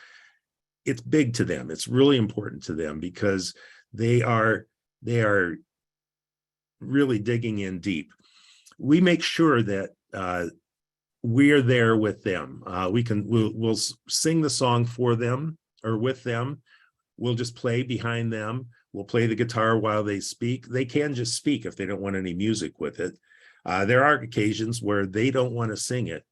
It's big to them. It's really important to them because they are really digging in deep. We make sure that we're there with them. We'll sing the song for them or with them. We'll just play behind them. We'll play the guitar while they speak. They can just speak if they don't want any music with it. There are occasions where they don't want to sing it,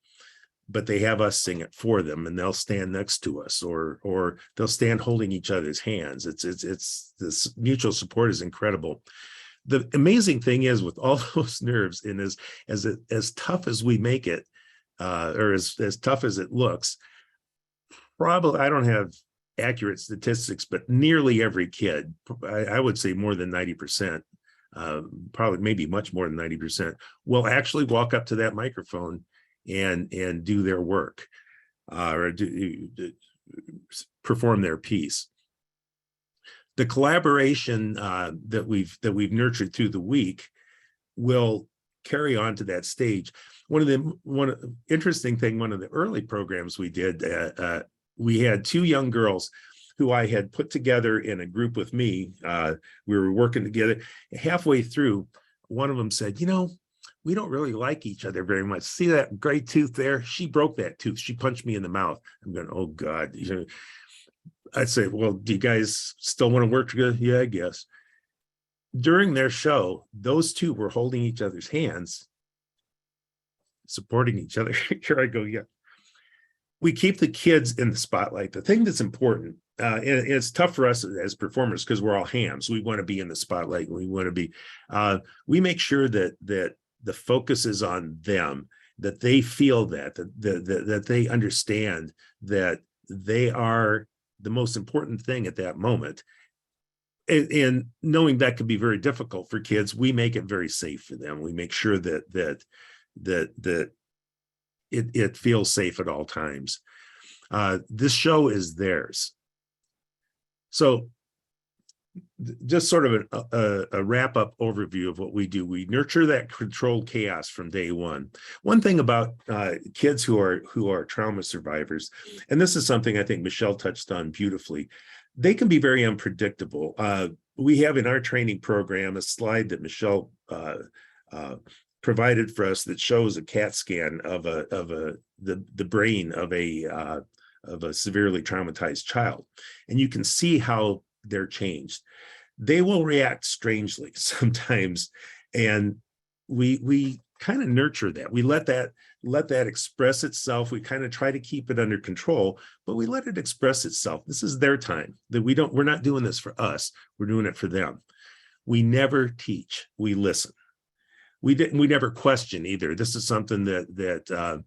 but they have us sing it for them, and they'll stand next to us, or they'll stand holding each other's hands. It's this mutual support is incredible. The amazing thing is, with all those nerves, and as tough as we make it, or as tough as it looks, probably, I don't have accurate statistics, but nearly every kid, I would say more than 90%, probably maybe much more than 90%, will actually walk up to that microphone and do their work, or perform their piece. The collaboration that we've nurtured through the week will carry on to that stage. One of the early programs we did, we had two young girls who I had put together in a group with me. We were working together. Halfway through, one of them said, we don't really like each other very much. See that gray tooth there? She broke that tooth. She punched me in the mouth. I'm going, oh God. I'd say, well, do you guys still want to work together? Yeah, I guess. During their show, those two were holding each other's hands, supporting each other. Here I go, yeah. We keep the kids in the spotlight. The thing that's important, and it's tough for us as performers because we're all hams. We want to be in the spotlight. We want to be, we make sure that the focus is on them, that they feel that they understand that they are the most important thing at that moment. And knowing that could be very difficult for kids, we make it very safe for them. We make sure that it feels safe at all times. This show is theirs. So just sort of a wrap-up overview of what we do. We nurture that controlled chaos from day one. One thing about kids who are trauma survivors, and this is something I think Michelle touched on beautifully, they can be very unpredictable. We have in our training program a slide that Michelle provided for us that shows a CAT scan of the brain of a severely traumatized child, and you can see how they're changed. They will react strangely sometimes, and we kind of nurture that. We let that express itself. We kind of try to keep it under control, but we let it express itself. This is their time. That we're not doing this for us. We're doing it for them. We never teach. We listen. We never question either. This is something that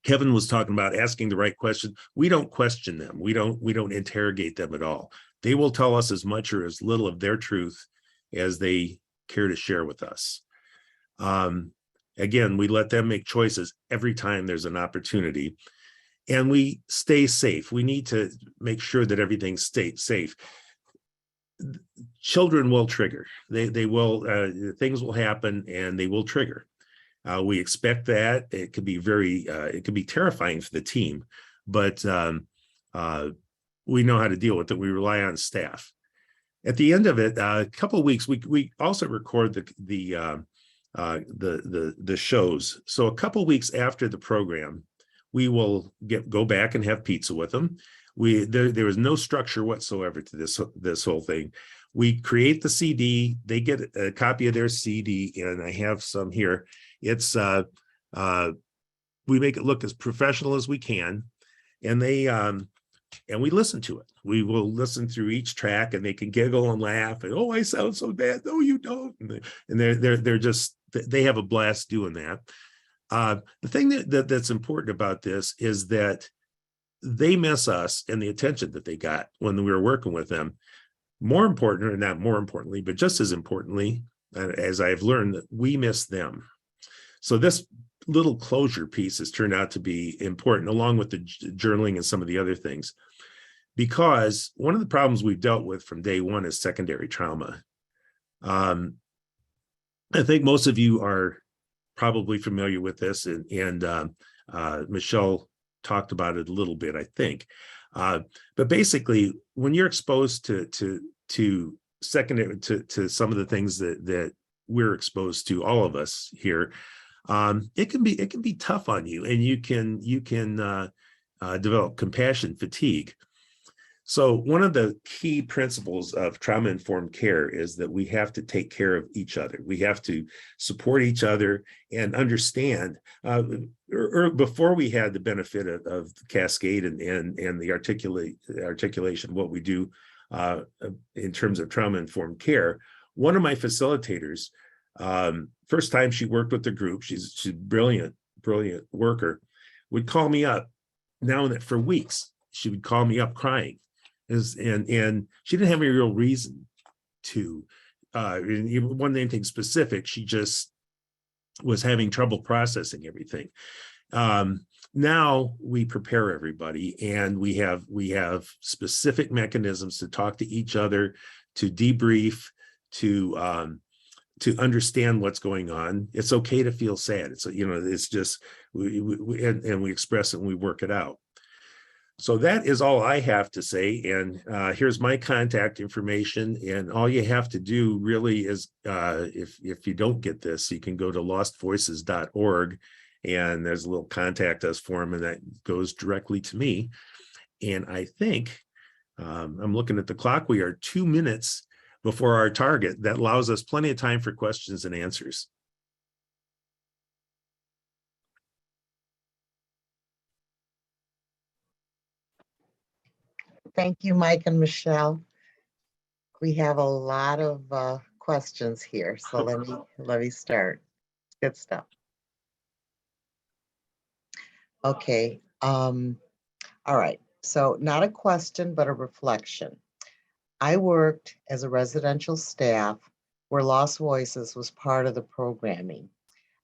Kevin was talking about, asking the right question. We don't question them. We don't interrogate them at all. They will tell us as much or as little of their truth as they care to share with us. Again, we let them make choices every time there's an opportunity, and we stay safe. We need to make sure that everything stays safe. Children will trigger. They will, things will happen and they will trigger. We expect that. It could be it could be terrifying for the team, but we know how to deal with it. We rely on staff. At the end of it, a couple of weeks, we also record the shows. So a couple of weeks after the program, we will go back and have pizza with them. There was no structure whatsoever to this whole thing. We create the CD. They get a copy of their CD, and I have some here. It's we make it look as professional as we can, and they and we listen to it. We will listen through each track, and they can giggle and laugh, and oh, I sound so bad. No, you don't. And they're just, they have a blast doing that. The thing that's important about this is that they miss us and the attention that they got when we were working with them. More important, or not more importantly, but just as importantly, as I've learned, that we miss them. So this little closure piece has turned out to be important, along with the journaling and some of the other things, because one of the problems we've dealt with from day one is secondary trauma. I think most of you are probably familiar with this, and Michelle talked about it a little bit, I think. But basically, when you're exposed to secondary to some of the things that we're exposed to, all of us here, it can be tough on you, and you can develop compassion fatigue. So one of the key principles of trauma-informed care is that we have to take care of each other. We have to support each other and understand. Before we had the benefit of Cascade and the articulation of what we do in terms of trauma-informed care, one of my facilitators, first time she worked with the group, she's a brilliant worker, would call me up now and then for weeks. She would call me up crying. And she didn't have any real reason to, even one anything specific. She just was having trouble processing everything. Now we prepare everybody, and we have specific mechanisms to talk to each other, to debrief, to understand what's going on. It's okay to feel sad. It's, it's just, we express it and we work it out. So that is all I have to say. And here's my contact information. And all you have to do really is, if you don't get this, you can go to lostvoices.org, and there's a little contact us form, and that goes directly to me. And I think, I'm looking at the clock, we are 2 minutes before our target. That allows us plenty of time for questions and answers. Thank you, Mike and Michelle. We have a lot of questions here, so let me start. Good stuff. Okay. All right. So not a question, but a reflection. I worked as a residential staff where Lost Voices was part of the programming.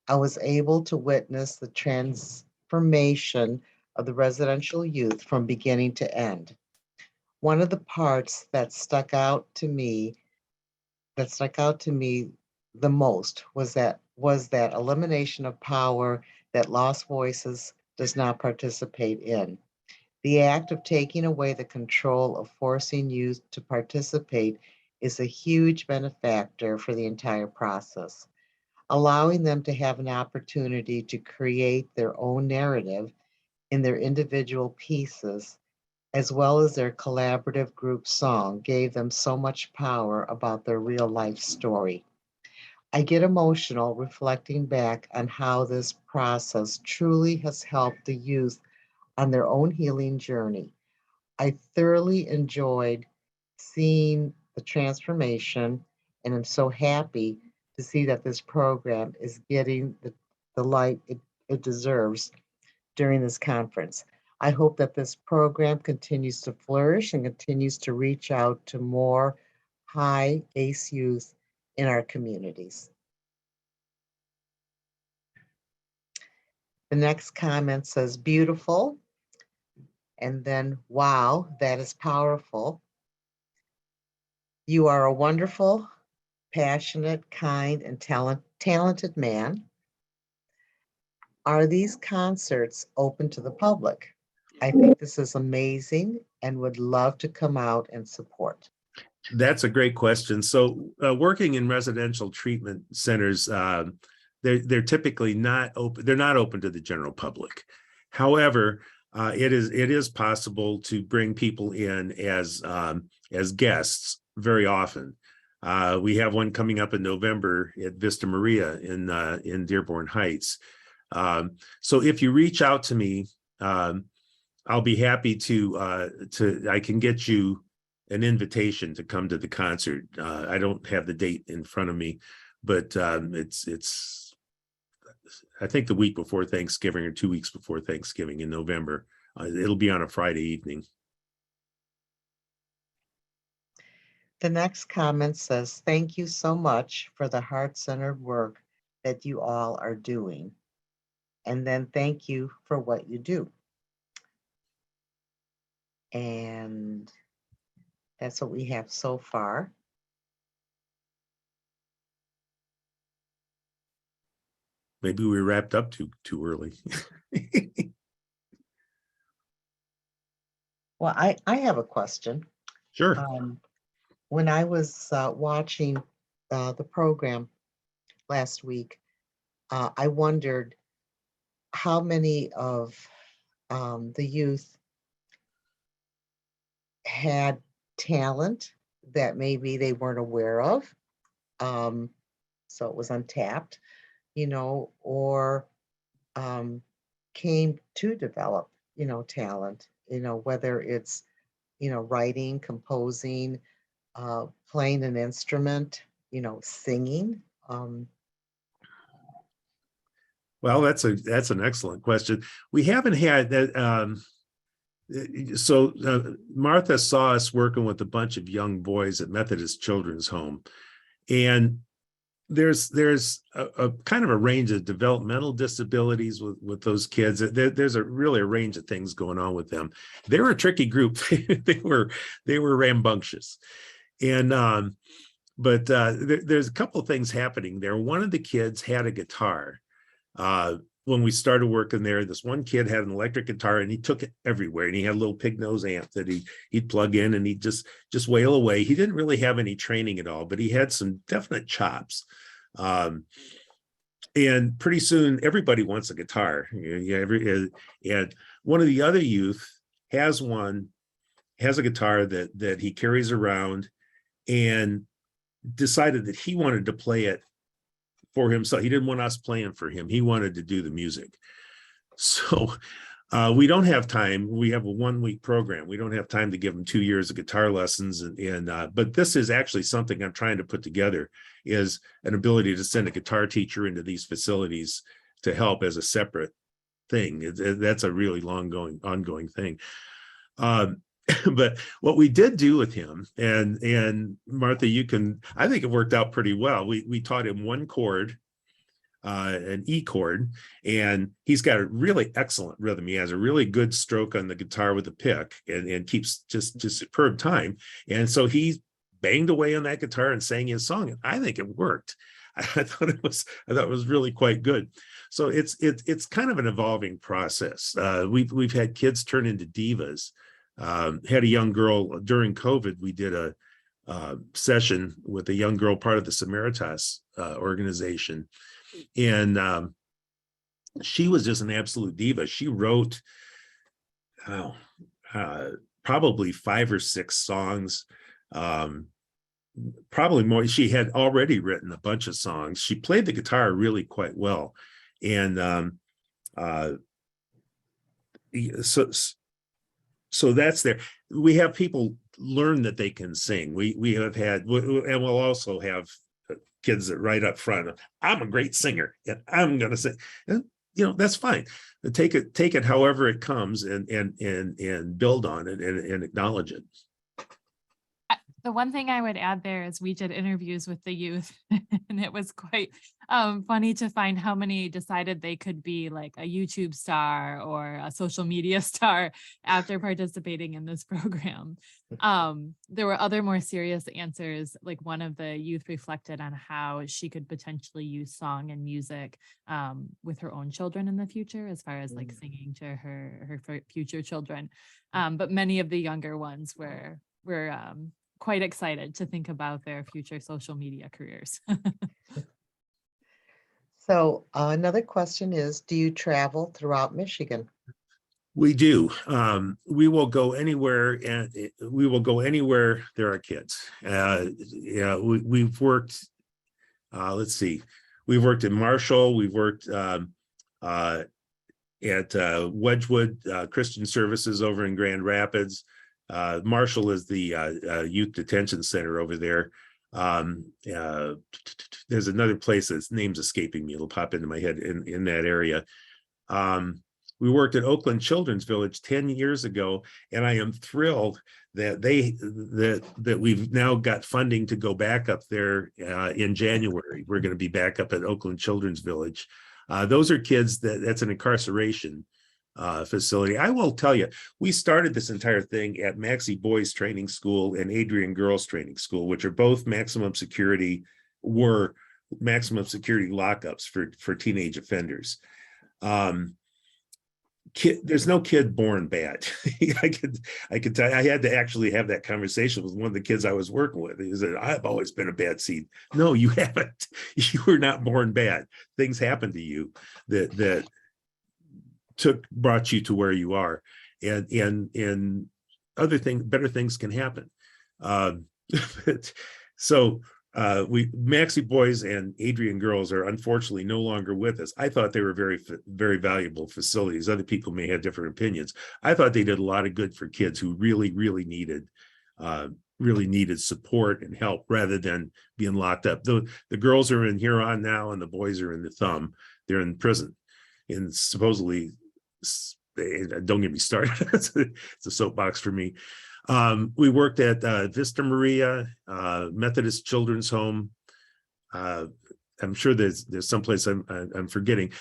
I was able to witness the transformation of the residential youth from beginning to end. One of the parts that stuck out to me the most was that elimination of power that Lost Voices does not participate in. The act of taking away the control of forcing youth to participate is a huge benefactor for the entire process. Allowing them to have an opportunity to create their own narrative in their individual pieces, as well as their collaborative group song, gave them so much power about their real life story. I get emotional reflecting back on how this process truly has helped the youth on their own healing journey. I thoroughly enjoyed seeing the transformation, and I'm so happy to see that this program is getting the light it deserves during this conference. I hope that this program continues to flourish and continues to reach out to more high ACE youth in our communities. The next comment says, beautiful. And then, wow, that is powerful. You are a wonderful, passionate, kind, and talented man. Are these concerts open to the public? I think this is amazing and would love to come out and support. That's a great question. So working in residential treatment centers, they're typically not open. They're not open to the general public. However, it is possible to bring people in as guests very often. We have one coming up in November at Vista Maria in Dearborn Heights. So if you reach out to me, I'll be happy I can get you an invitation to come to the concert. I don't have the date in front of me, but it's I think the week before Thanksgiving or 2 weeks before Thanksgiving in November. It'll be on a Friday evening. The next comment says, "Thank you so much for the heart-centered work that you all are doing." And then thank you for what you do. And that's what we have so far. Maybe we wrapped up too early. Well, I have a question. Sure. When I was watching the program last week, I wondered how many of the youth had talent that maybe they weren't aware of. So it was untapped, or came to develop, talent, whether it's, writing, composing, playing an instrument, singing. Well, that's an excellent question. We haven't had that. Martha saw us working with a bunch of young boys at Methodist Children's Home, and there's a kind of a range of developmental disabilities with those kids. There's really a range of things going on with them. They're a tricky group. they were rambunctious, and but there's a couple of things happening there. One of the kids had a guitar. When we started working there, this one kid had an electric guitar and he took it everywhere, and he had a little pig nose amp that he'd plug in and he'd just wail away. He didn't really have any training at all, but he had some definite chops. And pretty soon everybody wants a guitar. And one of the other youth has a guitar that he carries around, and decided that he wanted to play it for himself. He didn't want us playing for him. He wanted to do the music. So we don't have time. We have a 1 week program. We don't have time to give him 2 years of guitar lessons. But this is actually something I'm trying to put together, is an ability to send a guitar teacher into these facilities to help as a separate thing. That's a really ongoing thing. But what we did do with him, and Martha, I think it worked out pretty well. We taught him one chord, an E chord, and he's got a really excellent rhythm. He has a really good stroke on the guitar with the pick, and keeps just superb time. And so he banged away on that guitar and sang his song. And I think it worked. I thought it was really quite good. So it's kind of an evolving process. We've had kids turn into divas. Had a young girl during COVID. We did a session with a young girl, part of the Samaritas organization, and she was just an absolute diva. She wrote probably 5 or 6 songs, probably more. She had already written a bunch of songs. She played the guitar really quite well, and so that's there. We have people learn that they can sing. We have had, and we'll also have kids that right up front, I'm a great singer and I'm going to sing. And that's fine. Take it however it comes, and build on it and acknowledge it. The one thing I would add there is we did interviews with the youth, and it was quite funny to find how many decided they could be like a YouTube star or a social media star after participating in this program. There were other more serious answers. Like one of the youth reflected on how she could potentially use song and music with her own children in the future, as far as like singing to her future children. But many of the younger ones were quite excited to think about their future social media careers. So another question is, do you travel throughout Michigan? We do. We will go anywhere, and we will go anywhere there are kids. We've worked. Let's see. We've worked in Marshall. We've worked Wedgwood Christian Services over in Grand Rapids. Marshall is the youth detention center over there. There's another place that's name's escaping me. It'll pop into my head in that area. We worked at Oakland Children's Village 10 years ago, and I am thrilled that that we've now got funding to go back up there in January. We're going to be back up at Oakland Children's Village. Those are kids that's an incarceration facility. I will tell you, we started this entire thing at Maxie Boys Training School and Adrian Girls Training School, which are both maximum security lockups for teenage offenders. There's no kid born bad. I could tell you, I had to actually have that conversation with one of the kids I was working with. He said, I've always been a bad seed. No, you haven't. You were not born bad. Things happened to you that brought you to where you are. And other things, better things can happen. Maxie Boys and Adrian Girls are unfortunately no longer with us. I thought they were very, very valuable facilities. Other people may have different opinions. I thought they did a lot of good for kids who really, really needed support and help rather than being locked up. The girls are in Huron now, and the boys are in the Thumb. They're in prison, and supposedly, don't get me started. It's a soapbox for me. We worked at Vista Maria Methodist Children's Home. I'm sure there's someplace I'm forgetting.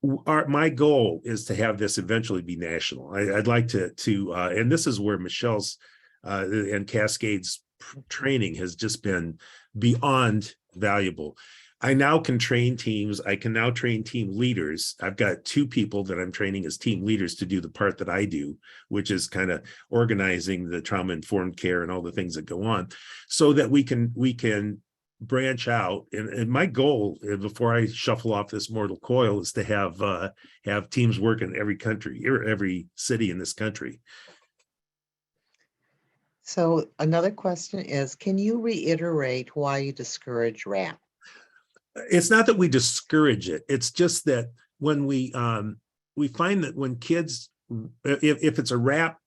My goal is to have this eventually be national. I'd like to and this is where Michelle's and Cascade's training has just been beyond valuable. I now can train teams. I can now train team leaders. I've got 2 people that I'm training as team leaders to do the part that I do, which is kind of organizing the trauma-informed care and all the things that go on, so that we can branch out. And my goal, before I shuffle off this mortal coil, is to have teams work in every country or every city in this country. So another question is, can you reiterate why you discourage rap? It's not that we discourage it. It's just that when we find that when kids, if it's a rap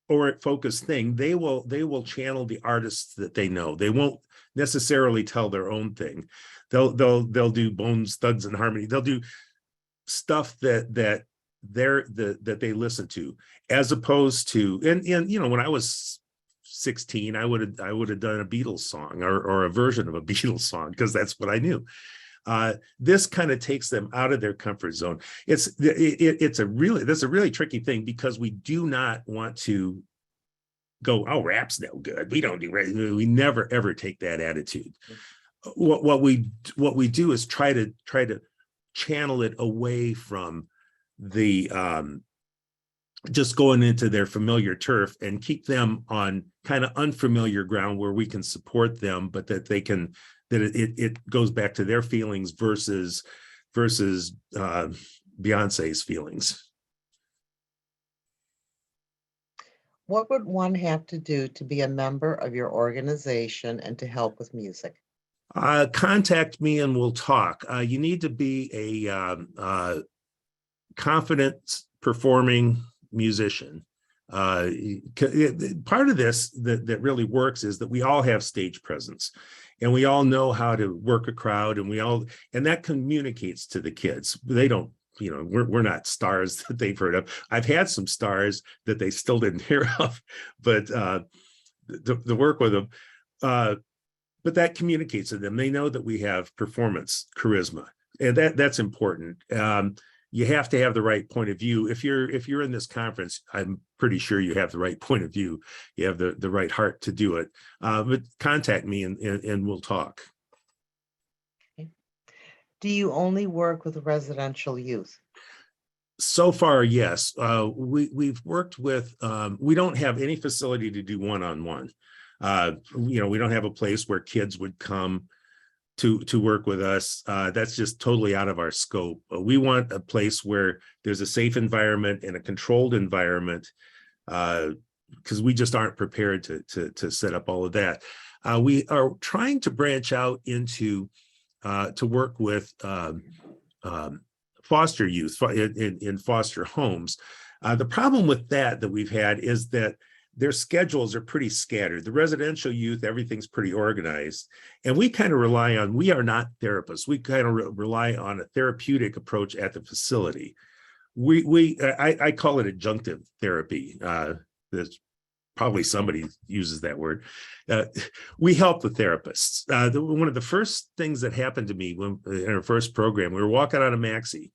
or focused thing, they will channel the artists that they know. They won't necessarily tell their own thing. They'll do Bones, Thugs and Harmony. They'll do stuff that they listen to, as opposed to, and when I was 16, I would have done a Beatles song or a version of a Beatles song, because that's what I knew. This kind of takes them out of their comfort zone. That's a really tricky thing, because we do not want to go, oh, rap's no good. We don't do rap. We never ever take that attitude. What we do is try to channel it away from the just going into their familiar turf, and keep them on kind of unfamiliar ground where we can support them, but that it goes back to their feelings versus Beyonce's feelings. What would one have to do to be a member of your organization and to help with music? Contact me and we'll talk. You need to be a confident performing musician. Part of this that really works is that we all have stage presence, and we all know how to work a crowd, and that communicates to the kids. They don't, we're not stars that they've heard of. I've had some stars that they still didn't hear of, but the work with them, but that communicates to them. They know that we have performance charisma, and that's important. You have to have the right point of view. If you're in this conference, I'm pretty sure you have the right point of view. You have the right heart to do it. But contact me and we'll talk. Okay. Do you only work with residential youth? So far, yes. We've worked with, we don't have any facility to do one-on-one. We don't have a place where kids would come to work with us. That's just totally out of our scope. We want a place where there's a safe environment and a controlled environment, because we just aren't prepared to set up all of that. We are trying to branch out into to work with foster youth in foster homes. The problem with that we've had is that their schedules are pretty scattered. The residential youth, everything's pretty organized. And we kind of rely on, we are not therapists. We kind of rely on a therapeutic approach at the facility. I call it adjunctive therapy. That's probably somebody uses that word. We help the therapists. One of the first things that happened to me when in our first program, we were walking out of Maxie,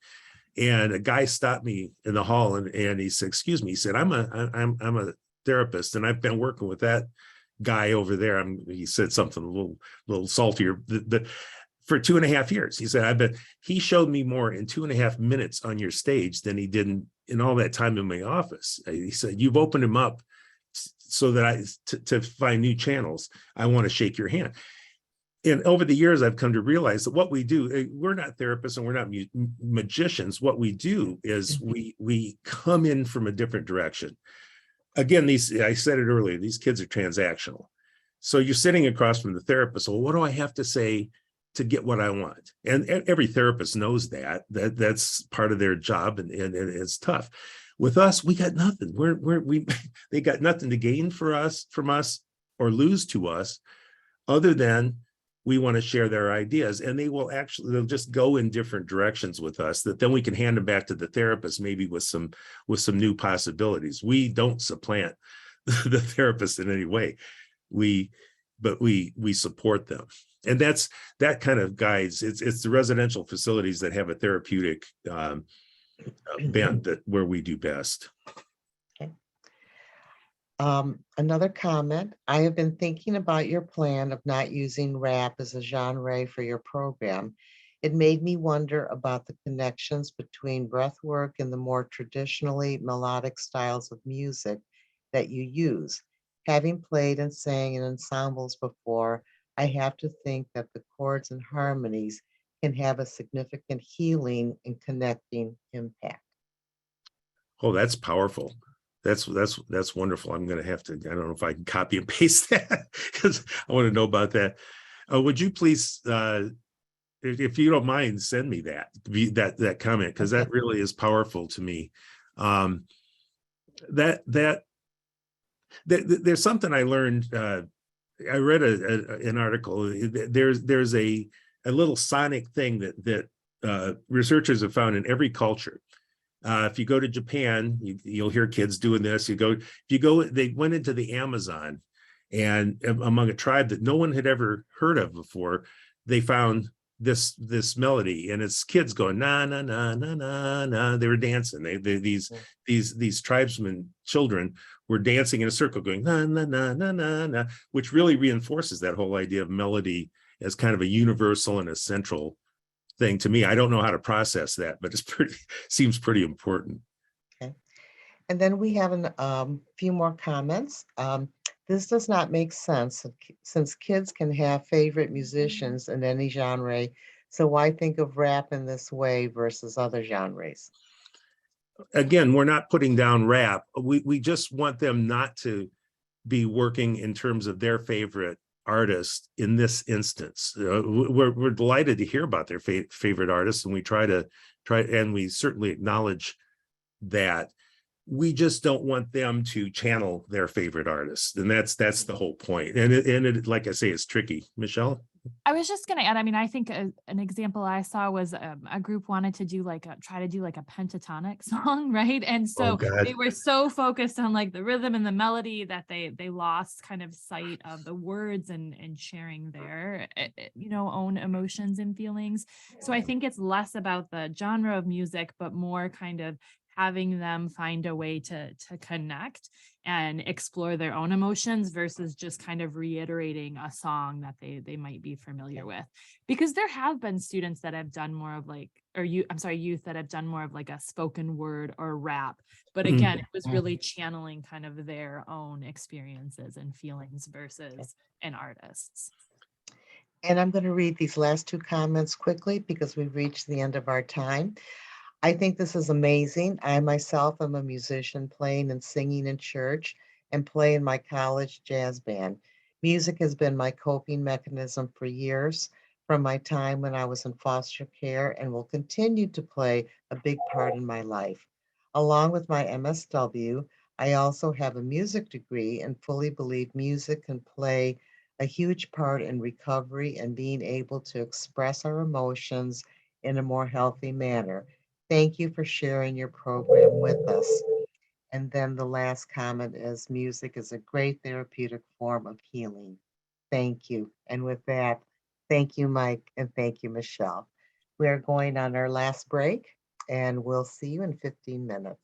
and a guy stopped me in the hall and he said, "Excuse me," he said, I'm a therapist, and I've been working with that guy over there. He said something a little saltier, but for 2.5 years. He said, he showed me more in 2.5 minutes on your stage than he did in all that time in my office. He said, "You've opened him up so that to find new channels. I want to shake your hand." And over the years, I've come to realize that what we do, we're not therapists and we're not magicians. What we do is we come in from a different direction. Again, I said it earlier, these kids are transactional. So you're sitting across from the therapist. Well, what do I have to say to get what I want? And every therapist knows that's part of their job, and it's tough. With us, we got nothing. They got nothing to gain from us or lose to us, other than we want to share their ideas, and they'll just go in different directions with us that then we can hand them back to the therapist, maybe with some new possibilities. We don't supplant the therapist in any way. But we support them. And that kind of guides. It's the residential facilities that have a therapeutic bent where we do best. Another comment, I have been thinking about your plan of not using rap as a genre for your program. It made me wonder about the connections between breathwork and the more traditionally melodic styles of music that you use. Having played and sang in ensembles before, I have to think that the chords and harmonies can have a significant healing and connecting impact. Oh, that's powerful. That's wonderful. I'm going to have to, I don't know if I can copy and paste that, because I want to know about that. Would you please, if you don't mind, send me that comment, because that really is powerful to me. There's something I learned. I read an article. There's a little sonic thing that researchers have found in every culture. If you go to Japan, you'll hear kids doing this. They went into the Amazon, and among a tribe that no one had ever heard of before, they found this melody, and it's kids going na na na na na na. They were dancing. These tribesmen children were dancing in a circle, going na na na na na na, which really reinforces that whole idea of melody as kind of a universal and a central thing to me. I don't know how to process that, but seems pretty important. Okay. And then we have a few more comments. This does not make sense since kids can have favorite musicians in any genre. So why think of rap in this way versus other genres? Again, we're not putting down rap. We just want them not to be working in terms of their favorite artist in this instance. We're delighted to hear about their favorite artists, and we and we certainly acknowledge that. We just don't want them to channel their favorite artists, and that's the whole point. And it, like I say, it's tricky. Michelle? I was just going to add, I mean, I think an example I saw was a group wanted to do try to do a pentatonic song, right? And so they were so focused on the rhythm and the melody that they lost kind of sight of the words and sharing their, own emotions and feelings. So I think it's less about the genre of music, but more kind of having them find a way to connect and explore their own emotions versus just kind of reiterating a song that they might be familiar with. Because there have been students that have done more of youth that have done more of a spoken word or rap. But again, it was really channeling kind of their own experiences and feelings versus an artist's. And I'm going to read these last two comments quickly because we've reached the end of our time. I think this is amazing. I myself am a musician playing and singing in church and play in my college jazz band. Music has been my coping mechanism for years. from my time when I was in foster care and will continue to play a big part in my life. Along with my MSW, I also have a music degree and fully believe music can play a huge part in recovery and being able to express our emotions in a more healthy manner. Thank you for sharing your program with us. And then the last comment is music is a great therapeutic form of healing. Thank you. And with that, thank you, Mike, and thank you, Michelle. We are going on our last break, and we'll see you in 15 minutes.